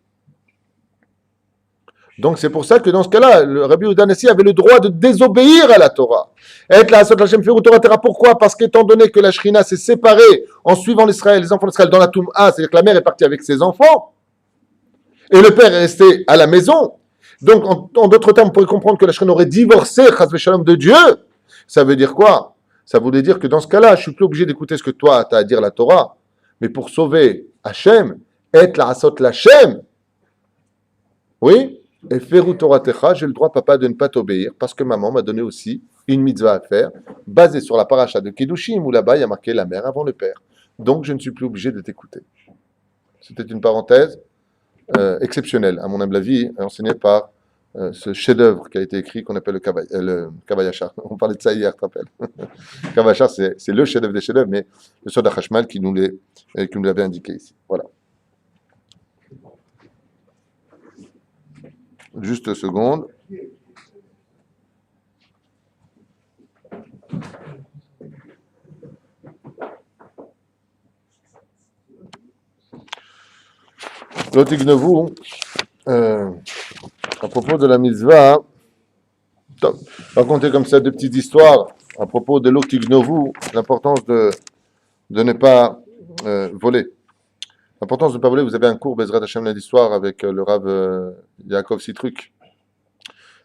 Donc c'est pour ça que dans ce cas-là, le Rabbi Yehuda Hanassi avait le droit de désobéir à la Torah. Et la Asot Hashem Feru Torah Tera. Pourquoi? Parce qu'étant donné que la Shrina s'est séparée en suivant l'Israël, les enfants d'Israël dans la Toum'a, c'est-à-dire que la mère est partie avec ses enfants, et le père est resté à la maison. Donc, en d'autres termes, on pourrait comprendre que la Shrina aurait divorcé, chas v'shalom, de Dieu. Ça veut dire quoi? Ça voulait dire que dans ce cas-là, je suis plus obligé d'écouter ce que toi, tu as à dire la Torah. Mais pour sauver Hachem, et la asot l'Hachem, oui, et feru Toratecha, j'ai le droit, papa, de ne pas t'obéir, parce que maman m'a donné aussi une mitzvah à faire, basée sur la paracha de Kedushim, où là-bas, il y a marqué la mère avant le père. Donc, je ne suis plus obligé de t'écouter. C'était une parenthèse exceptionnelle, à mon humble avis, enseignée par ce chef-d'œuvre qui a été écrit, qu'on appelle le Kavayachar. On parlait de ça hier, tu te rappelles? Kavayachar, c'est le chef-d'œuvre des chefs-d'œuvre, mais le Sod HaChashmal qui nous l'avait indiqué ici. Voilà. Juste une seconde. Lotignovu, à propos de la mitzvah, raconter comme ça deux petites histoires à propos de Lotignovu, l'importance de ne pas voler. L'importance de ne pas voler, vous avez un cours Bezrat Hashem lundi soir avec le Rav Yaakov Sitruk,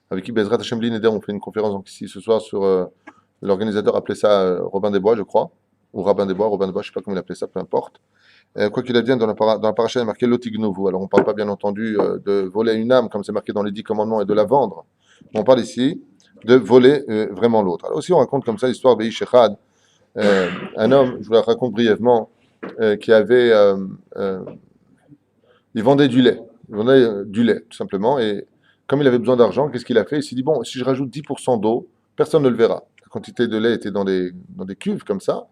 avec qui Bezrat Hashem Lineder, on fait une conférence donc, ici ce soir sur l'organisateur appelait ça Robin des Bois, je crois, ou Rabin des Bois, je ne sais pas comment il appelait ça, peu importe. Quoi qu'il advienne, dans la paracha, il est marqué Lotignovu. Alors on ne parle pas bien entendu de voler une âme, comme c'est marqué dans les 10 commandements, et de la vendre. On parle ici de voler vraiment l'autre. Alors aussi, on raconte comme ça l'histoire de Ishechad, un homme, je vous la raconte brièvement, qui avait, il vendait du lait. Il vendait du lait, tout simplement, et comme il avait besoin d'argent, qu'est-ce qu'il a fait? Il s'est dit, bon, si je rajoute 10% d'eau, personne ne le verra. La quantité de lait était dans des cuves comme ça.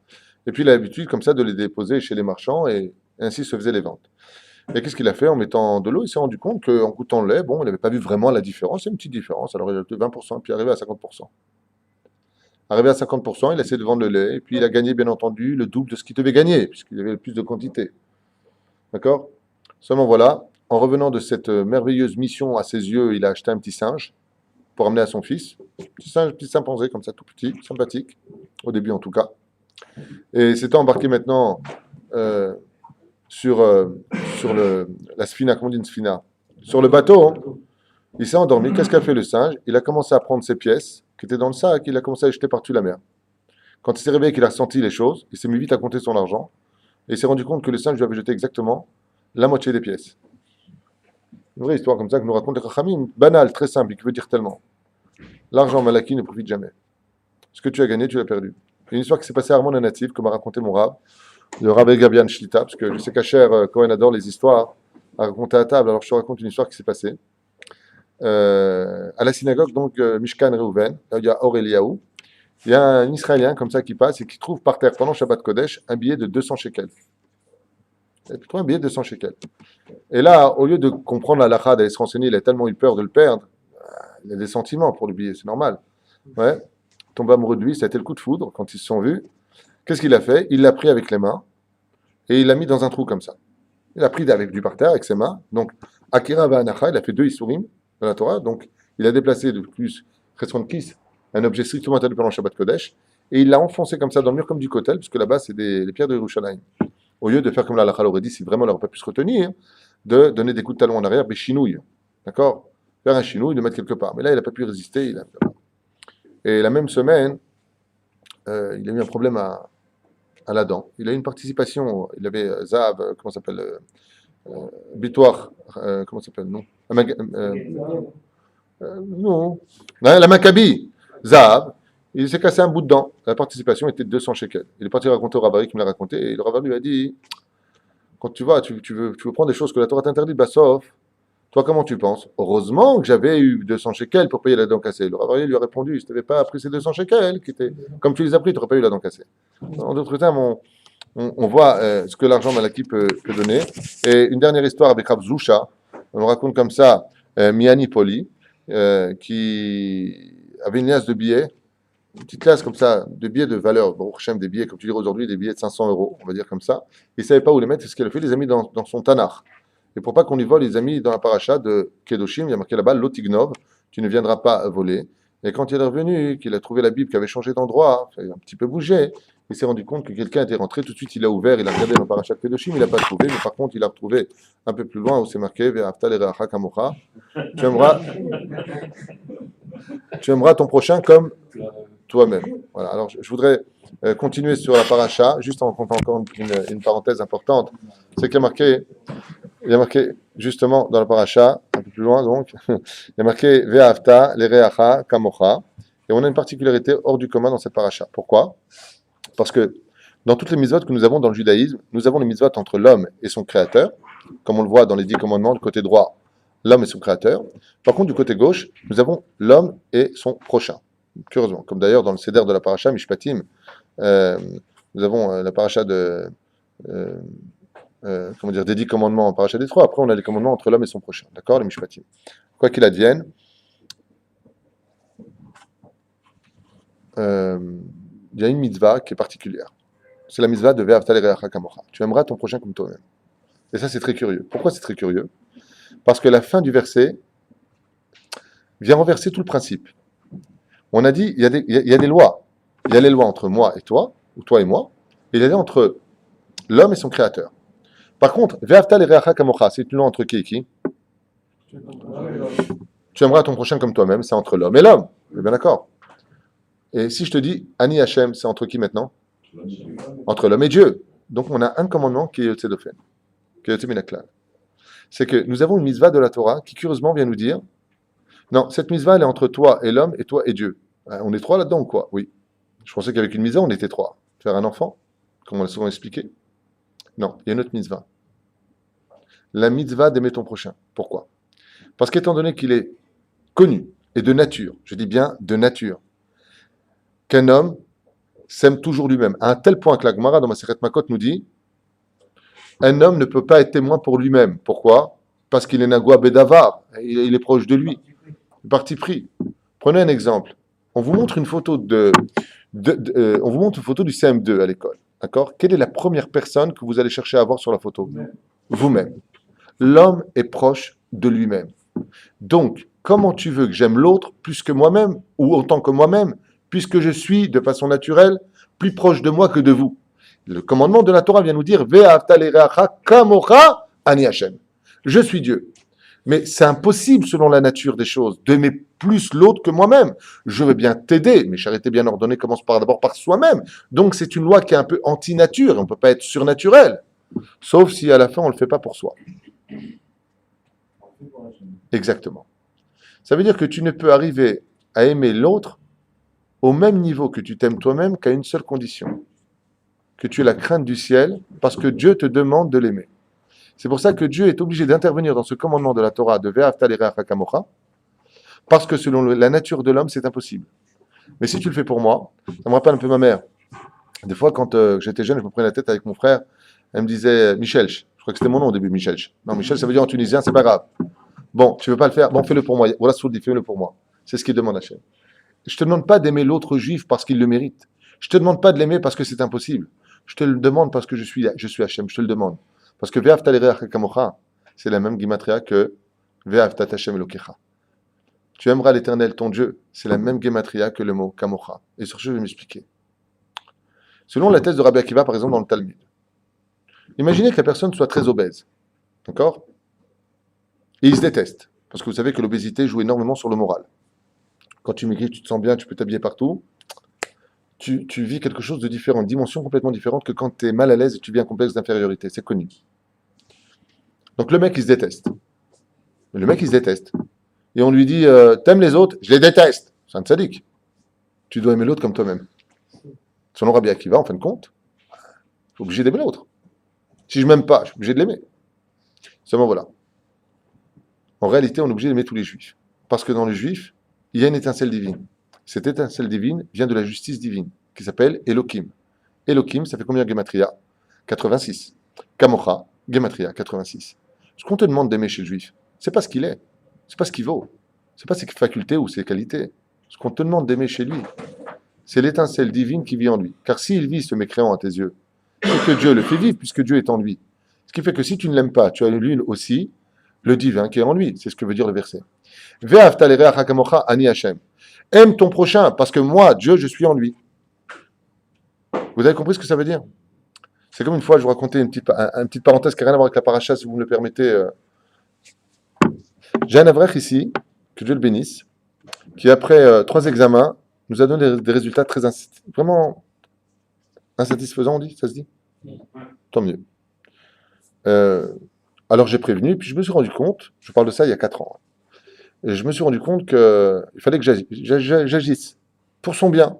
Et puis il a l'habitude comme ça de les déposer chez les marchands et ainsi se faisaient les ventes. Et qu'est-ce qu'il a fait en mettant de l'eau? Il s'est rendu compte qu'en goûtant le lait, bon, il n'avait pas vu vraiment la différence, c'est une petite différence. Alors il a ajouté 20%, puis arrivé à 50%. Arrivé à 50%, il a essayé de vendre le lait, et puis il a gagné, bien entendu, le double de ce qu'il devait gagner, puisqu'il avait le plus de quantité. D'accord? Seulement voilà, en revenant de cette merveilleuse mission à ses yeux, il a acheté un petit singe pour amener à son fils. Petit singe, petit chimpanzé, comme ça, tout petit, sympathique, au début en tout cas. Et s'étant embarqué maintenant sur, la sphina, comment on dit une sphina? Sur le bateau, hein. Il s'est endormi. Qu'est-ce qu'a fait le singe? Il a commencé à prendre ses pièces qui étaient dans le sac, il a commencé à les jeter partout la mer. Quand il s'est réveillé, qu'il a ressenti les choses, il s'est mis vite à compter son argent, et il s'est rendu compte que le singe lui avait jeté exactement la moitié des pièces. Une vraie histoire comme ça que nous raconte les Chachamim, banale, très simple, et qui veut dire tellement. L'argent malaki ne profite jamais. Ce que tu as gagné, tu l'as perdu. Une histoire qui s'est passée à Armon Nativ, comme a raconté mon rab, le Rabbi Gabian Shlita, parce que je sais qu'Acher Cohen adore les histoires à raconter à table, alors je te raconte une histoire qui s'est passée. À la synagogue, donc Mishkan Reuven, là où il y a Aureliaou, il y a un Israélien comme ça qui passe et qui trouve par terre pendant Shabbat Kodesh un billet de 200 shekels. Il trouve un billet de 200 shekels. Et là, au lieu de comprendre la lacha, d'aller se renseigner, il a tellement eu peur de le perdre, il a des sentiments pour le billet, c'est normal. Ouais. Tombe amoureux de lui, ça a été le coup de foudre quand ils se sont vus. Qu'est-ce qu'il a fait? Il l'a pris avec les mains et il l'a mis dans un trou comme ça. Il a pris avec du par terre avec ses mains. Donc, Akira Va'anacha, il a fait 2 Isurim dans la Torah. Donc, il a déplacé de plus, Chesron Kis, un objet strictement interdit pendant Shabbat Kodesh, et il l'a enfoncé comme ça dans le mur comme du kotel, parce que là-bas, c'est les pierres de Yerushalayim. Au lieu de faire comme la halakha l'aurait dit, si vraiment elle n'aurait pas pu se retenir, de donner des coups de talon en arrière, mais chinouille. D'accord? Faire un chinouille, de mettre quelque part. Mais là, il n'a pas pu résister. Et la même semaine, il a eu un problème à la dent. Il a eu une participation, il avait Zahav, comment ça s'appelle Bitoire, comment ça s'appelle Non. Non. La Maccabi, Zahav, il s'est cassé un bout de dent. La participation était de 200 shekels. Il est parti raconter au Ravari qui me l'a raconté, et le Ravari lui a dit quand tu vas, tu veux prendre des choses que la Torah t'interdit, bah sauf, toi comment tu penses? Heureusement que j'avais eu 200 shekels pour payer la dent cassée. Le Ravari lui a répondu si tu n'avais pas pris ces 200 shekels, qui étaient, comme tu les as pris, tu n'aurais pas eu la dent cassée. En d'autres termes, on voit ce que l'argent malaki peut donner. Et une dernière histoire avec Rav Zusha, on raconte comme ça, Miani Poli, qui avait une liasse de billets, une petite liasse comme ça, de billets de valeur, bon, des billets, comme tu dirais aujourd'hui, des billets de 500 euros, on va dire comme ça. Il ne savait pas où les mettre, c'est ce qu'elle a fait, les a mis dans son tanar. Et pour pas qu'on y vole, les a mis dans la paracha de Kedoshim, il y a marqué là-bas, Lotignov, tu ne viendras pas voler. Et quand il est revenu, qu'il a trouvé la Bible qui avait changé d'endroit, ça a un petit peu bougé, il s'est rendu compte que quelqu'un était rentré, tout de suite il a ouvert, il a regardé dans le parachat Kedoshim, il n'a pas trouvé, mais par contre il a retrouvé un peu plus loin où c'est marqué Ve'afta l'ereacha kamocha. Tu aimeras ton prochain comme toi-même. Voilà. Alors je voudrais continuer sur la paracha, juste en comptant encore une parenthèse importante, c'est qu'il y a marqué justement dans la paracha, un peu plus loin donc, il y a marqué Ve'afta l'ereacha kamocha, et on a une particularité hors du commun dans cette paracha. Pourquoi? Parce que dans toutes les mitzvot que nous avons dans le judaïsme, nous avons les mitzvot entre l'homme et son créateur, comme on le voit dans les 10 commandements, du côté droit, l'homme et son créateur. Par contre, du côté gauche, nous avons l'homme et son prochain. Curieusement, comme d'ailleurs dans le Seder de la paracha Mishpatim, nous avons la paracha de, des 10 commandements en paracha des 3. Après, on a les commandements entre l'homme et son prochain. D'accord, les Mishpatim. Quoi qu'il advienne, il y a une mitzvah qui est particulière. C'est la mitzvah de Ve'afta l'ereacha kamocha. Tu aimeras ton prochain comme toi-même. Et ça, c'est très curieux. Pourquoi c'est très curieux? Parce que la fin du verset vient renverser tout le principe. On a dit, il y a des lois. Il y a les lois entre moi et toi, ou toi et moi, et il y a les lois entre l'homme et son créateur. Par contre, Ve'afta l'ereacha kamocha, c'est une loi entre qui et qui? Tu aimeras ton prochain comme toi-même, c'est entre l'homme et l'homme. On est bien d'accord. Et si je te dis Ani Hashem, c'est entre qui maintenant? Entre l'homme et Dieu. Donc on a un commandement qui est Yotze Dofen, qui est Yotze Minaklal. C'est que nous avons une mitzvah de la Torah qui curieusement vient nous dire non, cette mitzvah elle est entre toi et l'homme et toi et Dieu. On est trois là-dedans ou quoi? Oui. Je pensais qu'avec une mitzvah on était trois. Faire un enfant, comme on l'a souvent expliqué. Non, il y a une autre mitzvah. La mitzvah d'aimer ton prochain. Pourquoi? Parce qu'étant donné qu'il est connu, et de nature, je dis bien de nature, qu'un homme s'aime toujours lui-même, à un tel point que la Gemara dans Masechet Makot nous dit un homme ne peut pas être témoin pour lui-même. Pourquoi? Parce qu'il est Nagua Bedavar, il est proche de lui, parti pris. Prenez un exemple. On vous montre une photo on vous montre une photo du CM2 à l'école. D'accord? Quelle est la première personne que vous allez chercher à voir sur la photo? Vous-même. L'homme est proche de lui-même. Donc, comment tu veux que j'aime l'autre plus que moi-même, ou autant que moi-même, puisque je suis, de façon naturelle, plus proche de moi que de vous? Le commandement de la Torah vient nous dire Ve'ahavta lireacha kamocha ani Hashem. Je suis Dieu. Mais c'est impossible, selon la nature des choses, d'aimer plus l'autre que moi-même. Je veux bien t'aider, mais charité bien ordonnée commence d'abord par soi-même. Donc c'est une loi qui est un peu anti-nature, et on ne peut pas être surnaturel. Sauf si à la fin, on ne le fait pas pour soi. Exactement. Ça veut dire que tu ne peux arriver à aimer l'autre au même niveau que tu t'aimes toi-même qu'à une seule condition. Que tu aies la crainte du ciel, parce que Dieu te demande de l'aimer. C'est pour ça que Dieu est obligé d'intervenir dans ce commandement de la Torah de Ve'ahavta lireacha kamocha, parce que selon la nature de l'homme, c'est impossible. Mais si tu le fais pour moi, ça me rappelle un peu ma mère. Des fois, quand j'étais jeune, je me prenais la tête avec mon frère, elle me disait Michel, je crois que c'était mon nom au début, Michel. Non, Michel, ça veut dire en tunisien, c'est pas grave. Bon, tu veux pas le faire? Bon, fais-le pour moi. Voilà, Soudi, fais-le pour moi. C'est ce qu'il demande à Hachem. Je te demande pas d'aimer l'autre juif parce qu'il le mérite. Je te demande pas de l'aimer parce que c'est impossible. Je te le demande parce que je suis Hachem, je te le demande. Parce que Ve'ahavta lireacha kamocha, c'est la même gematria que Ve'ahavta Hashem Elokecha. Tu aimeras l'Éternel, ton Dieu, c'est la même gematria que le mot kamocha. Et sur ce, je vais m'expliquer. Selon la thèse de Rabbi Akiva, par exemple, dans le Talmud, imaginez que la personne soit très obèse. D'accord? Et il se déteste. Parce que vous savez que l'obésité joue énormément sur le moral. Quand tu maigris, tu te sens bien, tu peux t'habiller partout. Tu vis quelque chose de différent, une dimension complètement différente que quand tu es mal à l'aise et tu vis un complexe d'infériorité. C'est connu. Donc le mec, il se déteste. Le mec, il se déteste. Et on lui dit, t'aimes les autres? Je les déteste. C'est un tzaddik. Tu dois aimer l'autre comme toi-même. Selon Rabbi Akiva, en fin de compte, je suis obligé d'aimer l'autre. Si je m'aime pas, je suis obligé de l'aimer. Seulement voilà. En réalité, on est obligé d'aimer tous les juifs. Parce que dans les juifs, il y a une étincelle divine. Cette étincelle divine vient de la justice divine, qui s'appelle Elohim. Elohim, ça fait combien de Gematria? 86. Kamocha, Gematria, 86. Ce qu'on te demande d'aimer chez le juif, c'est pas ce qu'il est, c'est pas ce qu'il vaut, c'est pas ses facultés ou ses qualités. Ce qu'on te demande d'aimer chez lui, c'est l'étincelle divine qui vit en lui. Car s'il vit ce mécréant à tes yeux, c'est que Dieu le fait vivre, puisque Dieu est en lui. Ce qui fait que si tu ne l'aimes pas, tu as en lui aussi le divin qui est en lui. C'est ce que veut dire le verset. Ve'ahavta lireacha kamocha ani Hashem. Aime ton prochain, parce que moi, Dieu, je suis en lui. Vous avez compris ce que ça veut dire? C'est comme une fois, je vous racontais une petite parenthèse qui n'a rien à voir avec la paracha, si vous me le permettez. J'ai un avrech ici, que Dieu le bénisse, qui après 3 examens, nous a donné des résultats vraiment insatisfaisants, on dit? Ça se dit? Tant mieux. Alors j'ai prévenu, puis je me suis rendu compte, je parle de ça il y a 4 ans, et je me suis rendu compte qu'il fallait que j'agisse pour son bien.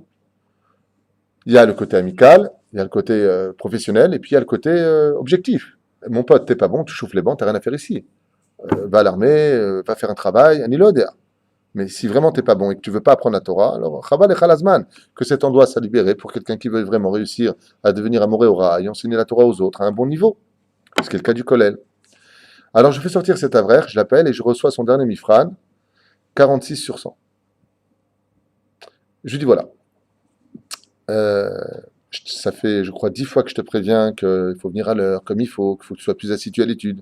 Il y a le côté amical, il y a le côté professionnel, et puis il y a le côté objectif. Mon pote, t'es pas bon, tu chauffes les bancs, t'as rien à faire ici. Va à l'armée, va faire un travail, un ilodéa. Mais si vraiment t'es pas bon et que tu veux pas apprendre la Torah, alors Chabal et Chalazman, que cet endroit soit libéré pour quelqu'un qui veut vraiment réussir à devenir un moré ora et enseigner la Torah aux autres à un bon niveau. Ce qui est le cas du Kollel. Alors je fais sortir cet avrech, je l'appelle et je reçois son dernier mifran, 46 sur 100. Je lui dis voilà. Ça fait, je crois, 10 fois que je te préviens qu'il faut venir à l'heure, comme il faut, qu'il faut que tu sois plus assidu à l'étude.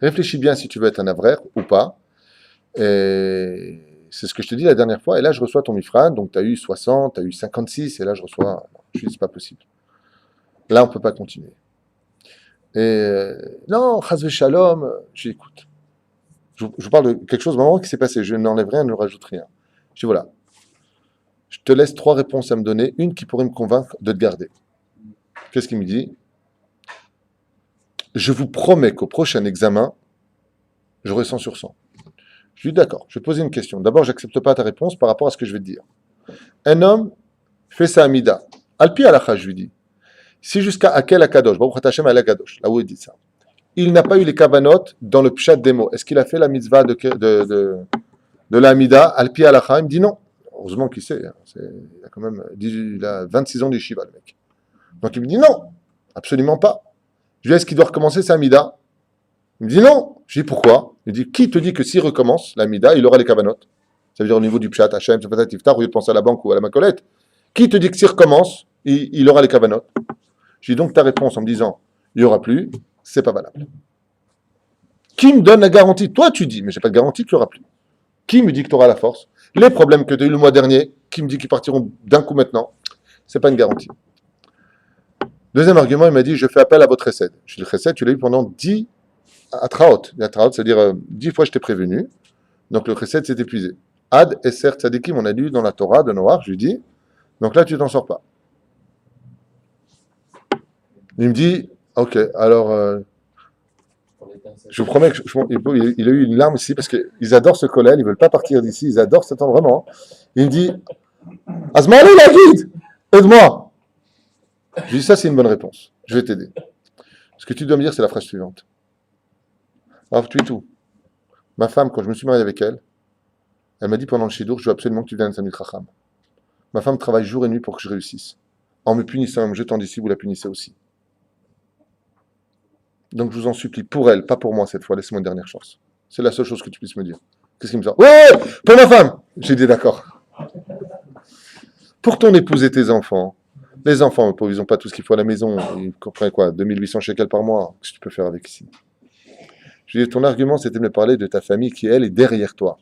Réfléchis bien si tu veux être un avrech ou pas. Et c'est ce que je te dis la dernière fois. Et là, je reçois ton mifran. Donc, tu as eu 60, tu as eu 56. Et là, je reçois. Je dis, c'est pas possible. Là, on ne peut pas continuer. Et non, chas shalom. J'écoute. Je vous parle de quelque chose vraiment qui s'est passé. Je n'enlève rien, je ne rajoute rien. Je dis voilà. Je te laisse 3 réponses à me donner. Une qui pourrait me convaincre de te garder. Qu'est-ce qu'il me dit? Je vous promets qu'au prochain examen, j'aurai 100 sur 100. Je lui dis d'accord, je vais te poser une question. D'abord, je n'accepte pas ta réponse par rapport à ce que je vais te dire. Un homme fait sa amida. Alpi alacha, je lui dis. Si jusqu'à Akel Akadosh, Baruch Hashem al Akadosh, là où il dit ça, il n'a pas eu les kavanot dans le pshat des mots, est-ce qu'il a fait la mitzvah de de la Hamida, Alpi Alacha, il me dit non. Heureusement qu'il sait, hein. Il a quand même il a 26 ans d'Yeshiva, le mec. Donc il me dit non, absolument pas. Je lui dis, est-ce qu'il doit recommencer sa Hamida? Il me dit non. Je lui dis pourquoi? Il me dit, qui te dit que s'il recommence la Hamida, il aura les kavanot? Ça veut dire au niveau du Pshat, Hachem, Sefatat, Tiftar, au lieu de penser à la banque ou à la macolette. Qui te dit que s'il recommence, il aura les kavanot? Je dis donc ta réponse en me disant, il n'y aura plus, c'est pas valable. Qui me donne la garantie? Toi, tu dis, mais j'ai pas de garantie qu'il n'y aura plus. Qui me dit que tu auras la force? Les problèmes que tu as eu le mois dernier, qui me dit qu'ils partiront d'un coup maintenant? C'est pas une garantie. Deuxième argument, il m'a dit, je fais appel à votre recette. Je dis, le recette, tu l'as eu pendant 10 atraot. Atraot, c'est-à-dire 10 fois je t'ai prévenu. Donc le recette s'est épuisé. Ad Esser Tzadikim, on a lu dans la Torah de Noach, je lui dis, donc là, tu t'en sors pas. Il me dit, ok, alors, je vous promets il a eu une larme ici parce qu'ils adorent ce collègue, ils ne veulent pas partir d'ici, ils adorent cet temps vraiment. Il me dit, Azmalou la guide, aide-moi. Je lui dis, ça c'est une bonne réponse, je vais t'aider. Ce que tu dois me dire, c'est la phrase suivante. Alors, tu es tout. Ma femme, quand je me suis marié avec elle, elle m'a dit pendant le Shidour, je veux absolument que tu viennes à Samit Racham. Ma femme travaille jour et nuit pour que je réussisse. En me punissant, en me jetant d'ici, vous la punissez aussi. Donc je vous en supplie, pour elle, pas pour moi cette fois, laissez-moi une dernière chance. C'est la seule chose que tu puisses me dire. Qu'est-ce qu'il me sort? Ouais, pour ma femme. J'ai dit d'accord. Pour ton épouse et tes enfants, les enfants, ils n'ont pas tout ce qu'il faut à la maison, ils comprennent quoi, 2800 shekels par mois, qu'est-ce que tu peux faire avec ici? Je dis, ton argument, c'était de me parler de ta famille qui, elle, est derrière toi.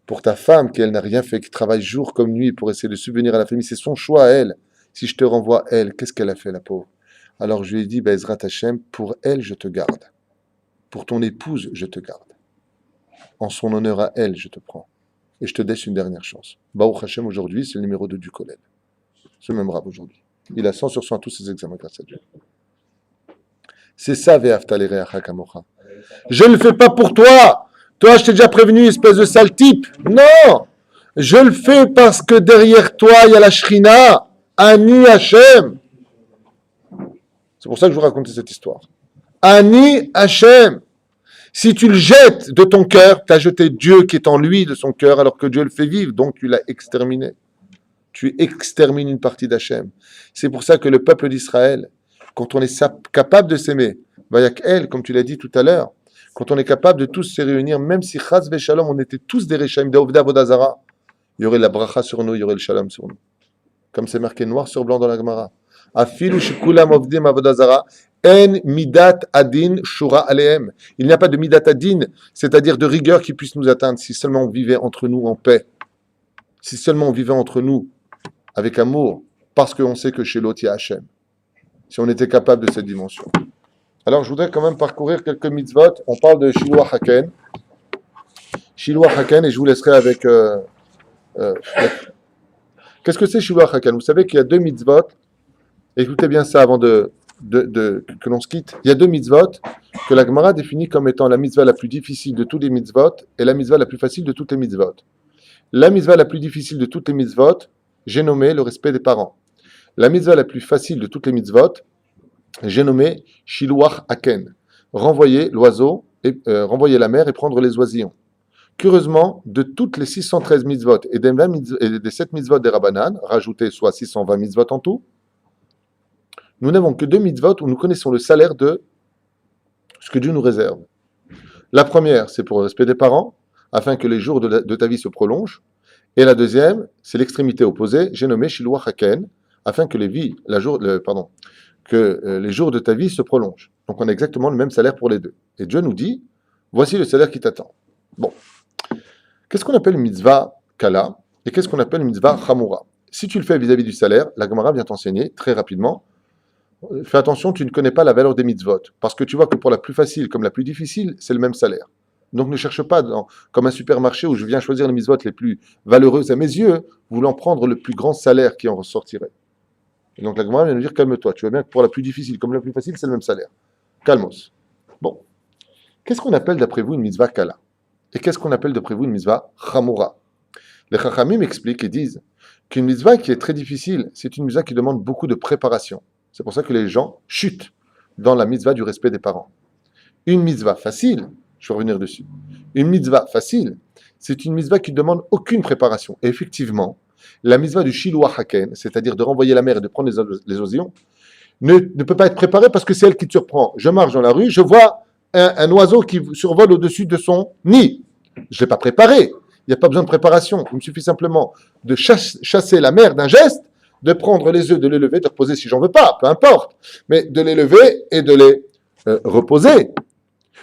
Pour ta femme, qui, elle, n'a rien fait, qui travaille jour comme nuit pour essayer de subvenir à la famille, c'est son choix à elle. Si je te renvoie elle, qu'est-ce qu'elle a fait, la pauvre? Alors je lui ai dit, Ezrat Hashem, pour elle, je te garde. Pour ton épouse, je te garde. En son honneur à elle, je te prends. Et je te laisse une dernière chance. Baruch Hashem, aujourd'hui, c'est le numéro 2 du collège. Ce même rab aujourd'hui. Il a 100 sur 100 à tous ses examens grâce à Dieu. C'est ça, Ve'afta l'ereacha kamocha. Je ne le fais pas pour toi. Toi, je t'ai déjà prévenu, espèce de sale type. Non! Je le fais parce que derrière toi, il y a la Shrina. Ani Hashem. C'est pour ça que je vous racontais cette histoire. Ani Hashem. Si tu le jettes de ton cœur, tu as jeté Dieu qui est en lui de son cœur, alors que Dieu le fait vivre, donc tu l'as exterminé. Tu extermines une partie d'Hachem. C'est pour ça que le peuple d'Israël, quand on est capable de s'aimer, elle, comme tu l'as dit tout à l'heure, quand on est capable de tous se réunir, même si Chaz Veshalom, on était tous des Rechaim, d'Ovda Vodazara, il y aurait la bracha sur nous, il y aurait le shalom sur nous. Comme c'est marqué noir sur blanc dans la Gemara. Afilu shikulam ovdim avodazara en midat adin shura alehem. Il n'y a pas de midat adin, c'est-à-dire de rigueur qui puisse nous atteindre si seulement on vivait entre nous en paix. Si seulement on vivait entre nous avec amour, parce qu'on sait que chez l'autre il y a Hachem. Si on était capable de cette dimension. Alors je voudrais quand même parcourir quelques mitzvot. On parle de Shiloh Haken. Shiloh Haken, et je vous laisserai avec... Qu'est-ce que c'est Shiloh Hakan? Vous savez qu'il y a 2 mitzvot. Écoutez bien ça avant que l'on se quitte. Il y a 2 mitzvot que la Gemara définit comme étant la mitzvah la plus difficile de tous les mitzvot et la mitzvah la plus facile de toutes les mitzvot. La mitzvah la plus difficile de toutes les mitzvot, j'ai nommé le respect des parents. La mitzvah la plus facile de toutes les mitzvot, j'ai nommé Shiloh Haken. Renvoyer l'oiseau, renvoyer la mer et prendre les oisillons. Curieusement, de toutes les 613 mitzvot et des 7 mitzvot des Rabbanan, rajoutés soit 620 mitzvot en tout, nous n'avons que 2 mitzvot où nous connaissons le salaire de ce que Dieu nous réserve. La première, c'est pour le respect des parents, afin que les jours de ta vie se prolongent. Et la deuxième, c'est l'extrémité opposée, j'ai nommé Shiloh Haken, afin que les jours de ta vie se prolongent. Donc on a exactement le même salaire pour les deux. Et Dieu nous dit, voici le salaire qui t'attend. Bon. Qu'est-ce qu'on appelle une mitzvah kala et qu'est-ce qu'on appelle une mitzvah chamura? Si tu le fais vis-à-vis du salaire, la Gemara vient t'enseigner très rapidement. Fais attention, tu ne connais pas la valeur des mitzvot. Parce que tu vois que pour la plus facile comme la plus difficile, c'est le même salaire. Donc ne cherche pas comme un supermarché où je viens choisir les mitzvot les plus valeureuses à mes yeux, voulant prendre le plus grand salaire qui en ressortirait. Et donc la Gemara vient nous dire, calme-toi. Tu vois bien que pour la plus difficile comme la plus facile, c'est le même salaire. Calmos. Bon. Qu'est-ce qu'on appelle d'après vous une mitzvah kala? Et qu'est-ce qu'on appelle d'après vous une mitzvah chamura? Les chachamim expliquent et disent qu'une mitzvah qui est très difficile, c'est une mitzvah qui demande beaucoup de préparation. C'est pour ça que les gens chutent dans la mitzvah du respect des parents. Une mitzvah facile, Je vais revenir dessus. Une mitzvah facile, c'est une mitzvah qui ne demande aucune préparation. Et effectivement, la mitzvah du Shiloh Haken, c'est-à-dire de renvoyer la mer et de prendre les oisillons, ne peut pas être préparée parce que c'est elle qui te surprend. Je marche dans la rue, je vois un oiseau qui survole au-dessus de son nid. Je ne l'ai pas préparé. Il n'y a pas besoin de préparation. Il me suffit simplement de chasser la mer d'un geste, de prendre les œufs, de les lever, de reposer si j'en veux pas, peu importe. Mais de les lever et de les reposer.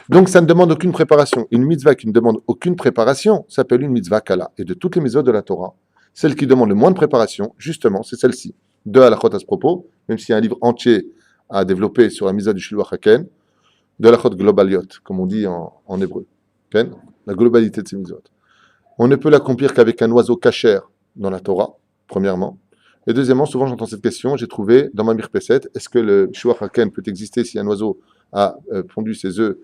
Donc ça ne demande aucune préparation. Une mitzvah qui ne demande aucune préparation s'appelle une mitzvah kala. Et de toutes les mitzvahs de la Torah, celle qui demande le moins de préparation, justement, c'est celle-ci. Deux halachot à ce propos, même s'il y a un livre entier à développer sur la mitzvah du Shiloh Haken, de halachot globaliot, comme on dit en hébreu. Okay? La globalité de ces mitzvot. On ne peut l'accomplir qu'avec un oiseau cachère dans la Torah, premièrement. Et deuxièmement, souvent j'entends cette question, j'ai trouvé dans ma mirpeset, est-ce que le Shiloh Haken peut exister si un oiseau a pondu ses œufs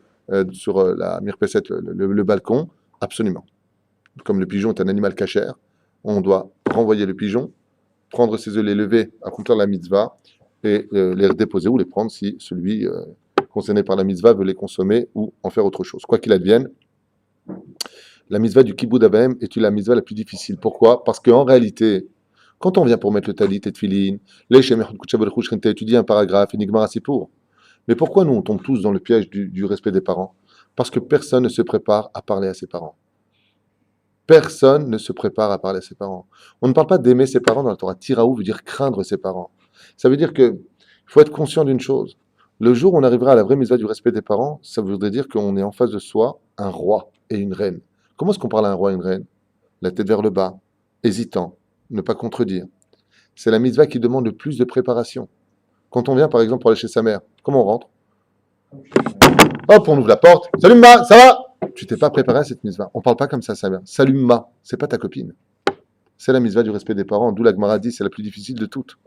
sur la mirpeset, le balcon? Absolument. Comme le pigeon est un animal cachère, on doit renvoyer le pigeon, prendre ses œufs, les lever, accomplir la mitzvah et les déposer ou les prendre si celui concerné par la mitzvah veut les consommer ou en faire autre chose. Quoi qu'il advienne, la mitzvah du Kibbud Avaim est la mitzvah la plus difficile. Pourquoi? Parce qu'en réalité, quand on vient pour mettre le talit et tefillin, tu étudies un paragraphe, Enigmara Sipour. Mais pourquoi nous on tombe tous dans le piège du respect des parents? Parce que personne ne se prépare à parler à ses parents. Personne ne se prépare à parler à ses parents. On ne parle pas d'aimer ses parents dans la Torah. Tiraou veut dire craindre ses parents. Ça veut dire qu'il faut être conscient d'une chose. Le jour où on arrivera à la vraie mitzvah du respect des parents, ça voudrait dire qu'on est en face de soi un roi et une reine. Comment est-ce qu'on parle à un roi et une reine? La tête vers le bas, hésitant, ne pas contredire. C'est la mitzvah qui demande le plus de préparation. Quand on vient par exemple pour aller chez sa mère, comment on rentre? Hop, on ouvre la porte. Salut ma, ça va? Tu t'es pas préparé à cette mitzvah. On parle pas comme ça, sa mère. Salut ma, c'est pas ta copine. C'est la mitzvah du respect des parents, d'où la Gemara dit c'est la plus difficile de toutes.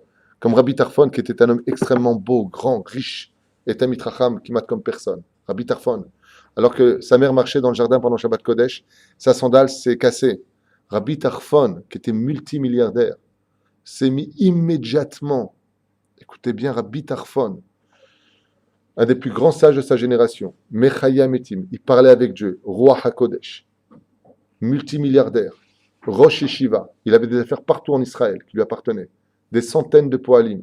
Comme Rabbi Tarfon, qui était un homme extrêmement beau, grand, riche, et un mitracham qui mate comme personne. Rabbi Tarfon. Alors que sa mère marchait dans le jardin pendant Shabbat Kodesh, sa sandale s'est cassée. Rabbi Tarfon, qui était multimilliardaire, s'est mis immédiatement, écoutez bien, Rabbi Tarfon, un des plus grands sages de sa génération, Mechaya Metim, il parlait avec Dieu, Roi HaKodesh, multimilliardaire, Rosh Yeshiva, il avait des affaires partout en Israël qui lui appartenaient, des centaines de poalim.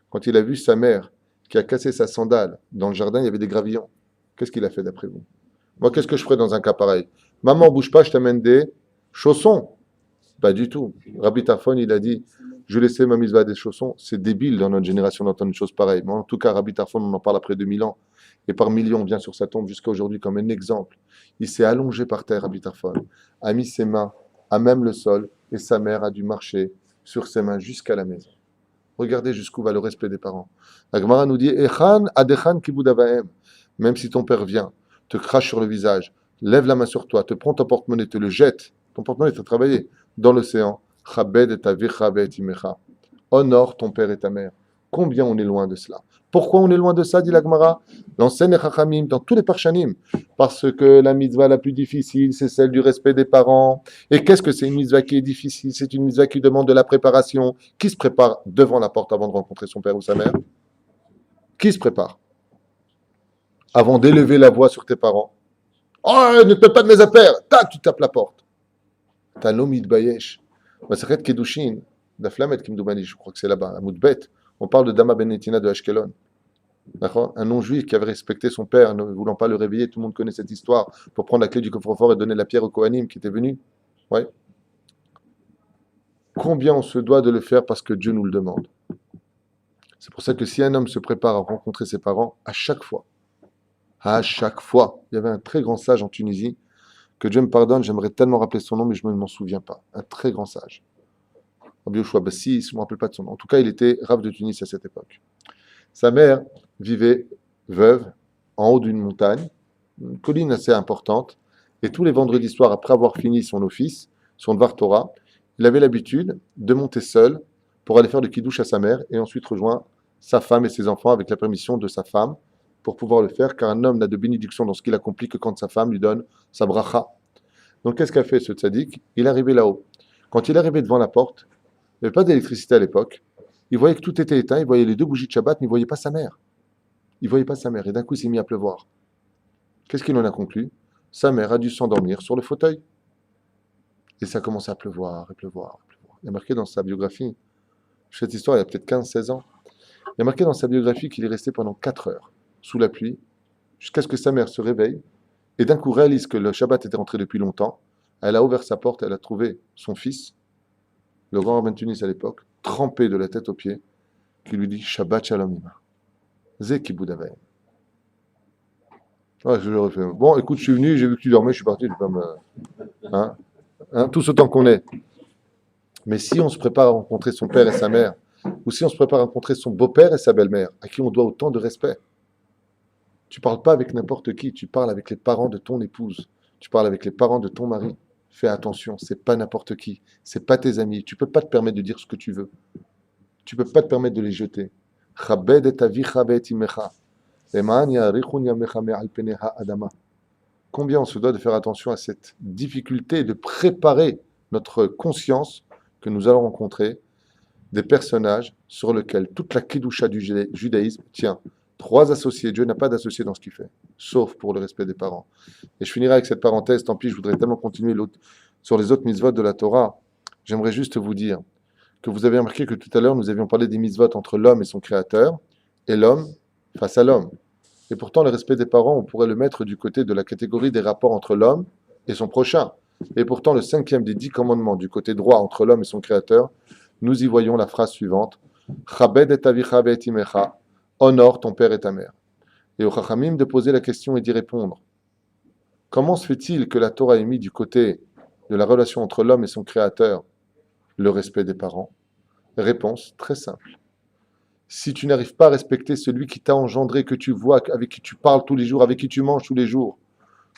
Quand il a vu sa mère qui a cassé sa sandale dans le jardin, il y avait des gravillons. Qu'est-ce qu'il a fait d'après vous? Moi, qu'est-ce que je ferais dans un cas pareil? Maman, bouge pas, je t'amène des chaussons. Pas du tout. Rabbi Tarfon, il a dit, je laissais ma mitzvah des chaussons. C'est débile dans notre génération d'entendre une chose pareille. Mais en tout cas, Rabbi Tarfon, on en parle après 2000 ans. Et par millions, on vient sur sa tombe jusqu'à aujourd'hui comme un exemple. Il s'est allongé par terre, Rabbi Tarfon, a mis ses mains à même le sol, et sa mère a dû marcher sur ses mains jusqu'à la maison. Regardez jusqu'où va le respect des parents. La Gemara nous dit, Echan adechan kibud avaim. Même si ton père vient, te crache sur le visage, lève la main sur toi, te prend ton porte-monnaie, te le jette, ton porte-monnaie t'a travaillé dans l'océan, chabed et avicha ve'et imecha. Honore ton père et ta mère. Combien on est loin de cela? Pourquoi on est loin de ça, dit la Gemara? Dans Sen Chachamim, dans tous les Parshanim. Parce que la mitzvah la plus difficile, c'est celle du respect des parents. Et qu'est-ce que c'est une mitzvah qui est difficile? C'est une mitzvah qui demande de la préparation. Qui se prépare devant la porte avant de rencontrer son père ou sa mère? Qui se prépare avant d'élever la voix sur tes parents? Oh, ne te mets pas de mes affaires! Tac, tu tapes la porte. T'as un homme Bayesh. Masachet Kedushin, d'Aflamet Kimdoumani, je crois que c'est là-bas, à Moudbet. On parle de Dama Benetina de Ashkelon. D'accord? Un non-juif qui avait respecté son père, ne voulant pas le réveiller, tout le monde connaît cette histoire, pour prendre la clé du coffre-fort et donner la pierre au Kohanim qui était venu. Ouais. Combien on se doit de le faire parce que Dieu nous le demande. C'est pour ça que si un homme se prépare à rencontrer ses parents, à chaque fois, il y avait un très grand sage en Tunisie, que Dieu me pardonne, j'aimerais tellement rappeler son nom, mais je ne m'en souviens pas. Un très grand sage. Rabbi Yoshua Bassi, je ne me rappelle pas de son nom. En tout cas, il était Rav de Tunis à cette époque. Sa mère vivait veuve en haut d'une montagne, une colline assez importante, et tous les vendredis soirs, après avoir fini son office, son Dvar Torah, il avait l'habitude de monter seul pour aller faire le kiddush à sa mère et ensuite rejoindre sa femme et ses enfants avec la permission de sa femme pour pouvoir le faire, car un homme n'a de bénédiction dans ce qu'il accomplit que quand sa femme lui donne sa bracha. Donc qu'est-ce qu'a fait ce tzaddik? Il est arrivé là-haut. Quand il est arrivé devant la porte, il n'y avait pas d'électricité à l'époque, il voyait que tout était éteint, il voyait les 2 bougies de Shabbat, mais il ne voyait pas sa mère. Il ne voyait pas sa mère, et d'un coup il s'est mis à pleuvoir. Qu'est-ce qu'il en a conclu? sa mère a dû s'endormir sur le fauteuil. Et ça commence à pleuvoir, et pleuvoir, et pleuvoir. Il y a marqué dans sa biographie, cette histoire il y a peut-être 15-16 ans, il y a marqué dans sa biographie qu'il est resté pendant 4 heures sous la pluie, jusqu'à ce que sa mère se réveille, et d'un coup réalise que le Shabbat était rentré depuis longtemps. Elle a ouvert sa porte, elle a trouvé son fils, le grand rabbin de Tunis à l'époque, trempé de la tête aux pieds, qui lui dit Shabbat Shalom Ima. Zé Kibboud Avayim. Ouais, je le refais. Bon, écoute, je suis venu, j'ai vu que tu dormais, je suis parti, je vais pas me. Hein, tous autant qu'on est. Mais si on se prépare à rencontrer son père et sa mère, ou si on se prépare à rencontrer son beau-père et sa belle-mère, à qui on doit autant de respect, tu parles pas avec n'importe qui, tu parles avec les parents de ton épouse, tu parles avec les parents de ton mari. Fais attention, c'est pas n'importe qui, c'est pas tes amis, tu peux pas te permettre de dire ce que tu veux. Tu peux pas te permettre de les jeter. Chabed et avicha et imecha. Combien on se doit de faire attention à cette difficulté de préparer notre conscience que nous allons rencontrer des personnages sur lesquels toute la kidusha du judaïsme tient. 3 associés, Dieu n'a pas d'associés dans ce qu'il fait, sauf pour le respect des parents. Et je finirai avec cette parenthèse, tant pis, je voudrais tellement continuer sur les autres mitzvot de la Torah. J'aimerais juste vous dire que vous avez remarqué que tout à l'heure, nous avions parlé des mitzvot entre l'homme et son créateur, et l'homme face à l'homme. Et pourtant, le respect des parents, on pourrait le mettre du côté de la catégorie des rapports entre l'homme et son prochain. Et pourtant, le 5e des 10 commandements, du côté droit entre l'homme et son créateur, nous y voyons la phrase suivante Chabed et avicha et imecha, honore ton père et ta mère. Et au Chachamim de poser la question et d'y répondre. Comment se fait-il que la Torah ait mis du côté de la relation entre l'homme et son créateur le respect des parents? Réponse très simple. Si tu n'arrives pas à respecter celui qui t'a engendré, que tu vois, avec qui tu parles tous les jours, avec qui tu manges tous les jours,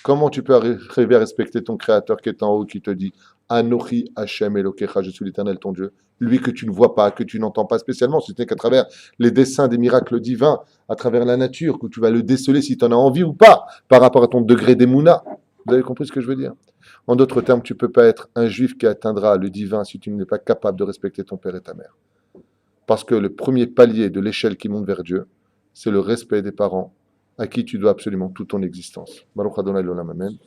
comment tu peux arriver à respecter ton créateur qui est en haut, qui te dit Anochi Hashem Elokecha, je suis l'Éternel ton Dieu, lui que tu ne vois pas, que tu n'entends pas spécialement, si ce n'est qu'à travers les dessins des miracles divins, à travers la nature, que tu vas le déceler si tu en as envie ou pas, par rapport à ton degré d'émouna. Vous avez compris ce que je veux dire? En d'autres termes, tu ne peux pas être un juif qui atteindra le divin si tu n'es pas capable de respecter ton père et ta mère. Parce que le premier palier de l'échelle qui monte vers Dieu, c'est le respect des parents, à qui tu dois absolument toute ton existence. Baruch Adonai l'olam, amen.